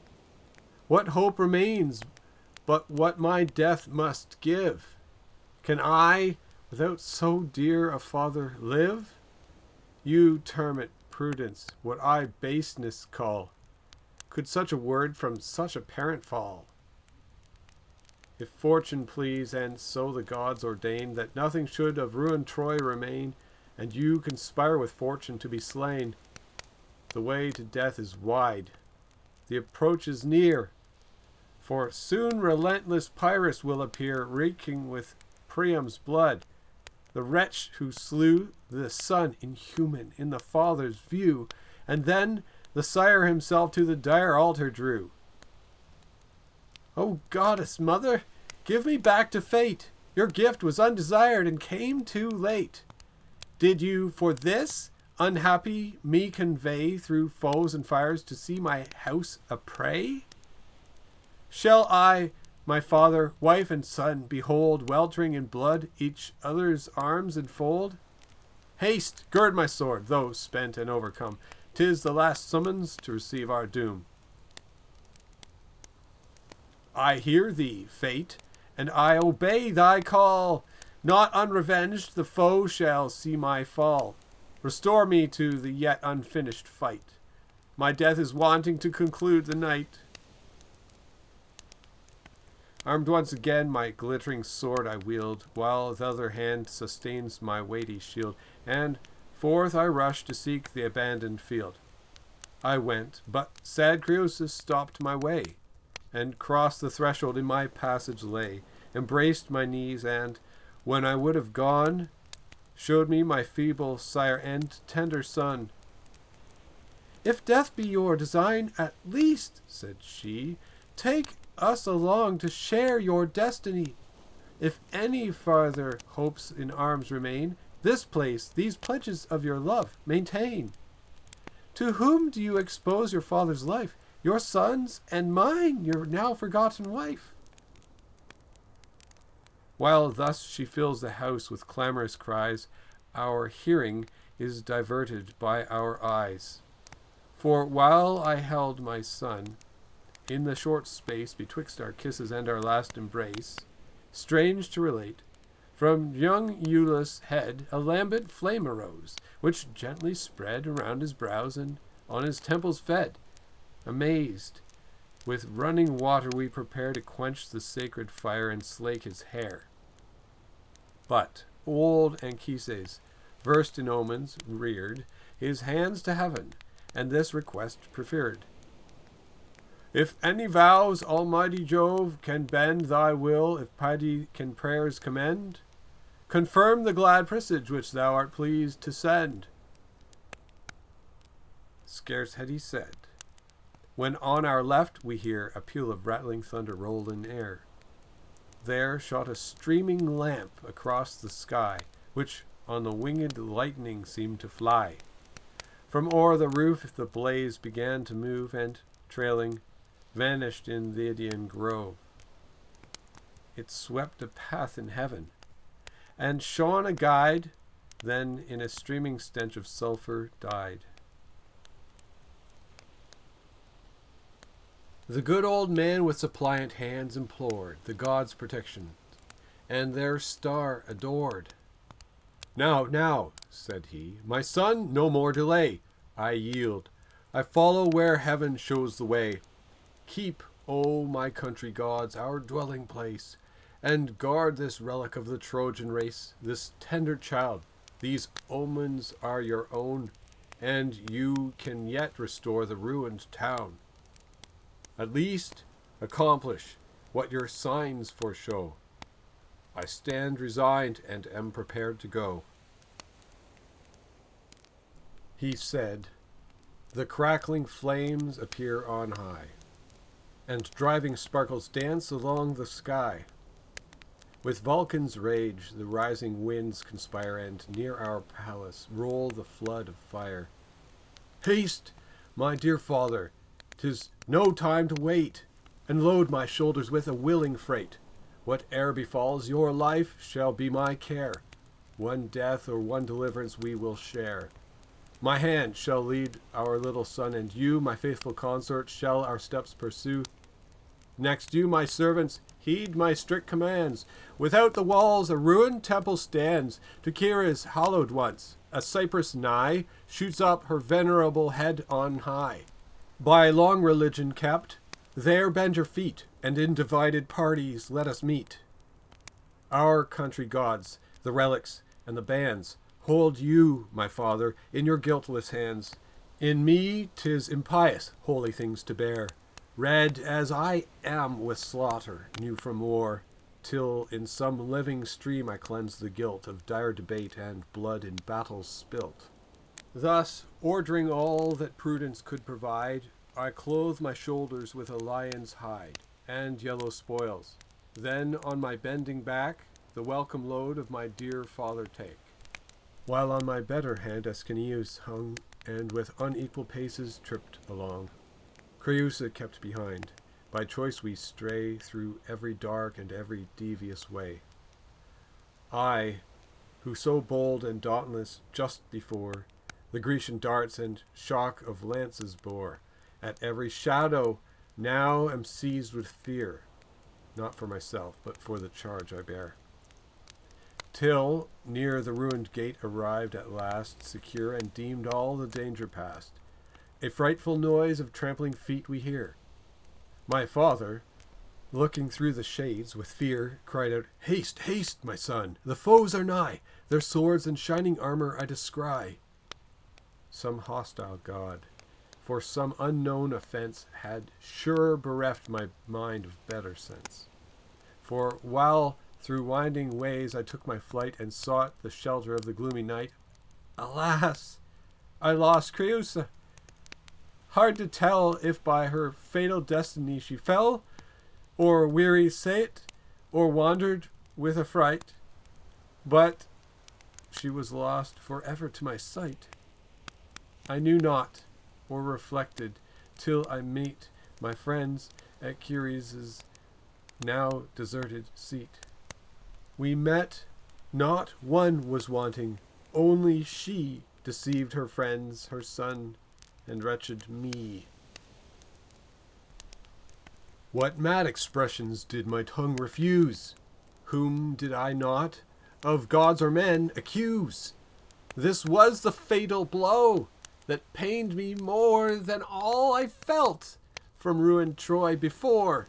What hope remains but what my death must give? Can I, without so dear a father, live? You term it prudence, what I baseness call. Could such a word from such a parent fall? If fortune please, and so the gods ordain, that nothing should of ruined Troy remain, and you conspire with fortune to be slain, the way to death is wide, the approach is near, for soon relentless Pyrrhus will appear, reeking with Priam's blood, the wretch who slew the son inhuman in the father's view, and then the sire himself to the dire altar drew. O goddess mother, give me back to fate. Your gift was undesired and came too late. Did you for this unhappy me convey through foes and fires to see my house a prey? Shall I, my father, wife, and son, behold, weltering in blood, each other's arms enfold? Haste, gird my sword, though spent and overcome. 'Tis the last summons to receive our doom. I hear thee, fate, and I obey thy call. Not unrevenged the foe shall see my fall. Restore me to the yet unfinished fight. My death is wanting to conclude the night. Armed once again, my glittering sword I wield, while the other hand sustains my weighty shield, and forth I rush to seek the abandoned field. I went, but sad Creosus stopped my way, and crossed the threshold in my passage lay, embraced my knees, and, when I would have gone, showed me my feeble sire and tender son. If death be your design, at least, said she, take us along to share your destiny. If any farther hopes in arms remain, this place, these pledges of your love, maintain. To whom do you expose your father's life? Your son's and mine, your now forgotten wife. While thus she fills the house with clamorous cries, our hearing is diverted by our eyes. For while I held my son, in the short space betwixt our kisses and our last embrace, strange to relate, from young Iulus' head a lambent flame arose, which gently spread around his brows and on his temples fed. Amazed, with running water we prepare to quench the sacred fire and slake his hair. But old Anchises, versed in omens, reared his hands to heaven, and this request preferred. If any vows, almighty Jove, can bend thy will, if piety can prayers commend, confirm the glad presage which thou art pleased to send. Scarce had he said, when on our left we hear a peal of rattling thunder roll in air. There shot a streaming lamp across the sky, which on the winged lightning seemed to fly. From o'er the roof the blaze began to move, and, trailing, vanished in the Idaean grove. It swept a path in heaven, and shone a guide, then in a streaming stench of sulphur died. The good old man with suppliant hands implored the gods' protection, and their star adored. Now, said he, my son, no more delay. I yield. I follow where heaven shows the way. Keep, O my country gods, our dwelling place, and guard this relic of the Trojan race, this tender child. These omens are your own, and you can yet restore the ruined town. At least accomplish what your signs foreshow. I stand resigned and am prepared to go. He said, the crackling flames appear on high, and driving sparkles dance along the sky. With Vulcan's rage the rising winds conspire, and near our palace roll the flood of fire. Haste, my dear father, 'tis no time to wait, and load my shoulders with a willing freight. Whate'er befalls, your life shall be my care. One death or one deliverance we will share. My hand shall lead our little son, and you, my faithful consort, shall our steps pursue. Next you, my servants, heed my strict commands. Without the walls a ruined temple stands, to Ceres hallowed once. A cypress nigh shoots up her venerable head on high. By long religion kept, there bend your feet, and in divided parties let us meet. Our country gods, the relics and the bands, hold you, my father, in your guiltless hands. In me 'tis impious holy things to bear, red as I am with slaughter, new from war, till in some living stream I cleanse the guilt of dire debate and blood in battles spilt. Thus, ordering all that prudence could provide, I clothe my shoulders with a lion's hide and yellow spoils. Then on my bending back the welcome load of my dear father take. While on my better hand Ascanius hung, and with unequal paces tripped along. Creusa kept behind. By choice we stray through every dark and every devious way. I, who so bold and dauntless just before the Grecian darts and shock of lances bore, at every shadow now am seized with fear, not for myself, but for the charge I bear. Till near the ruined gate arrived at last, secure, and deemed all the danger past. A frightful noise of trampling feet we hear. My father, looking through the shades with fear, cried out, Haste, haste, my son, the foes are nigh, their swords and shining armor I descry. Some hostile god, for some unknown offense, had sure bereft my mind of better sense. For while through winding ways I took my flight, and sought the shelter of the gloomy night, alas, I lost Creusa, hard to tell if by her fatal destiny she fell, or weary sate, or wandered with affright, but she was lost forever to my sight. I knew not, or reflected, till I meet my friends at Ceres' now deserted seat. We met, not one was wanting, only she deceived her friends, her son, and wretched me. What mad expressions did my tongue refuse? Whom did I not, of gods or men, accuse? This was the fatal blow that pained me more than all I felt from ruined Troy before.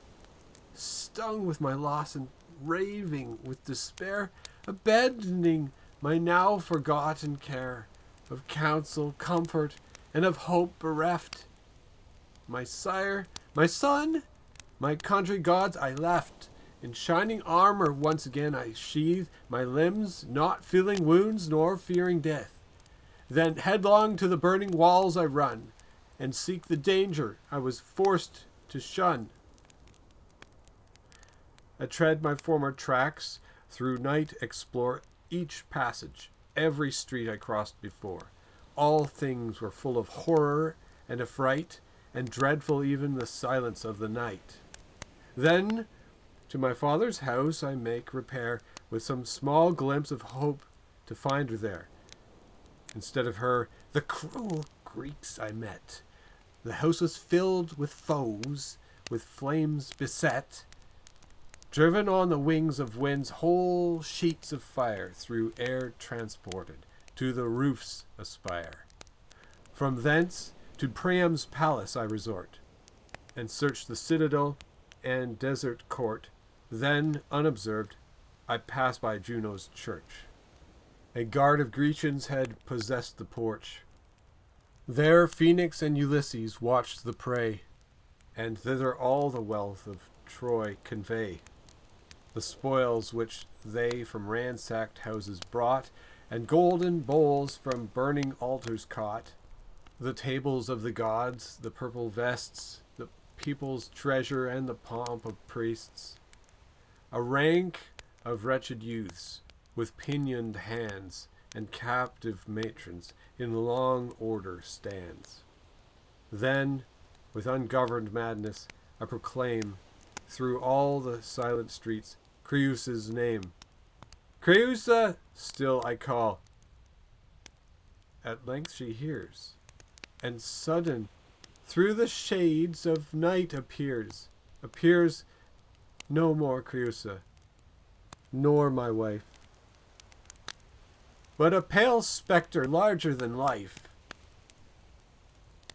Stung with my loss and raving with despair, abandoning my now forgotten care, of counsel, comfort, and of hope bereft. My sire, my son, my country gods I left. In shining armor once again I sheathed my limbs, not feeling wounds nor fearing death. Then headlong to the burning walls I run, and seek the danger I was forced to shun. I tread my former tracks, through night explore each passage, every street I crossed before. All things were full of horror and affright, and dreadful even the silence of the night. Then to my father's house I make repair, with some small glimpse of hope to find her there. Instead of her, the cruel Greeks I met. The house was filled with foes, with flames beset. Driven on the wings of winds, whole sheets of fire through air transported, to the roofs aspire. From thence to Priam's palace I resort, and search the citadel and desert court. Then, unobserved, I pass by Juno's church. A guard of Grecians had possessed the porch. There Phoenix and Ulysses watched the prey, and thither all the wealth of Troy convey. The spoils which they from ransacked houses brought, and golden bowls from burning altars caught, the tables of the gods, the purple vests, the people's treasure, and the pomp of priests. A rank of wretched youths, with pinioned hands, and captive matrons, in long order stands. Then, with ungoverned madness, I proclaim, through all the silent streets, Creüsa's name. Creüsa, still I call. At length she hears, and sudden, through the shades of night appears no more Creüsa, nor my wife, but a pale spectre larger than life.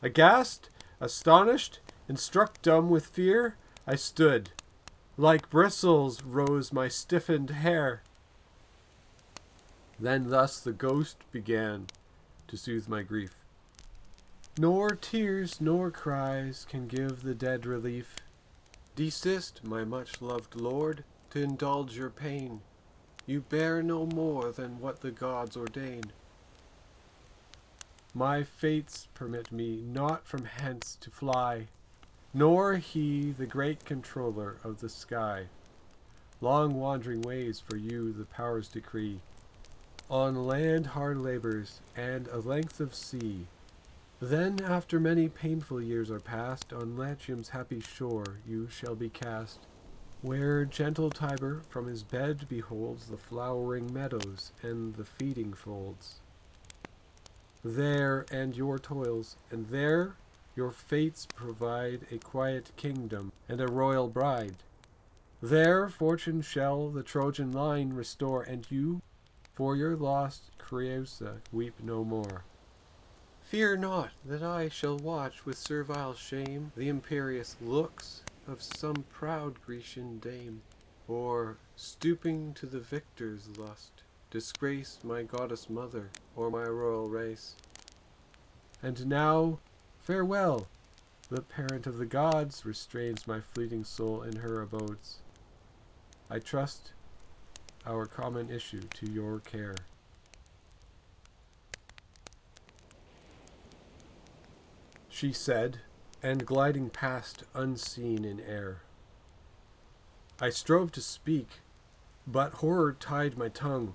Aghast, astonished, and struck dumb with fear, I stood. Like bristles rose my stiffened hair. Then thus the ghost began to soothe my grief. Nor tears nor cries can give the dead relief. Desist, my much-loved lord, to indulge your pain. You bear no more than what the gods ordain. My fates permit me not from hence to fly, nor he the great controller of the sky. Long wandering ways for you the powers decree, on land hard labors and a length of sea. Then after many painful years are past, on Latium's happy shore you shall be cast, where gentle Tiber from his bed beholds the flowering meadows and the feeding folds. There end your toils, and there your fates provide a quiet kingdom and a royal bride. There fortune shall the Trojan line restore, and you, for your lost Creüsa, weep no more. Fear not that I shall watch with servile shame the imperious looks of some proud Grecian dame, or, stooping to the victor's lust, disgrace my goddess mother or my royal race. And now, farewell. The parent of the gods restrains my fleeting soul in her abodes. I trust our common issue to your care. She said, and gliding past unseen in air. I strove to speak, but horror tied my tongue,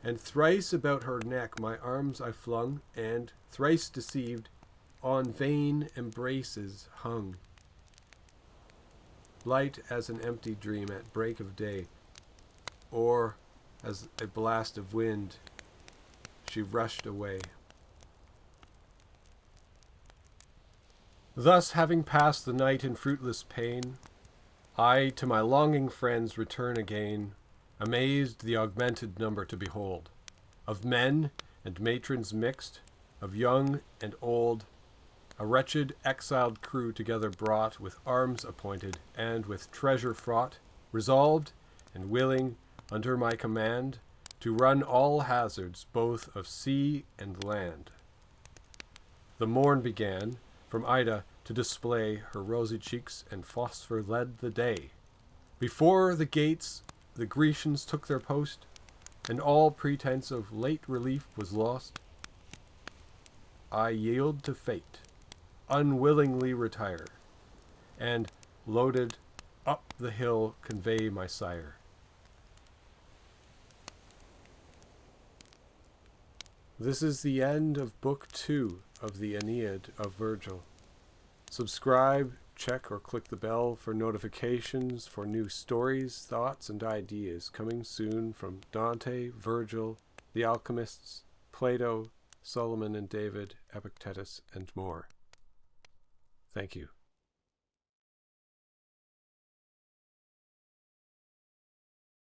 and thrice about her neck my arms I flung, and, thrice deceived, on vain embraces hung. Light as an empty dream at break of day, or as a blast of wind, she rushed away. Thus, having passed the night in fruitless pain, I to my longing friends return again, amazed the augmented number to behold, of men and matrons mixed, of young and old, a wretched exiled crew together brought, with arms appointed, and with treasure fraught, resolved and willing, under my command, to run all hazards both of sea and land. The morn began, from Ida to display her rosy cheeks, and phosphor led the day. Before the gates the Grecians took their post, and all pretense of late relief was lost. I yield to fate, unwillingly retire, and, loaded, up the hill convey my sire. This is the end of Book 2 of the Aeneid of Virgil. Subscribe, check, or click the bell for notifications for new stories, thoughts, and ideas coming soon from Dante, Virgil, the alchemists, Plato, Solomon and David, Epictetus, and more. Thank you.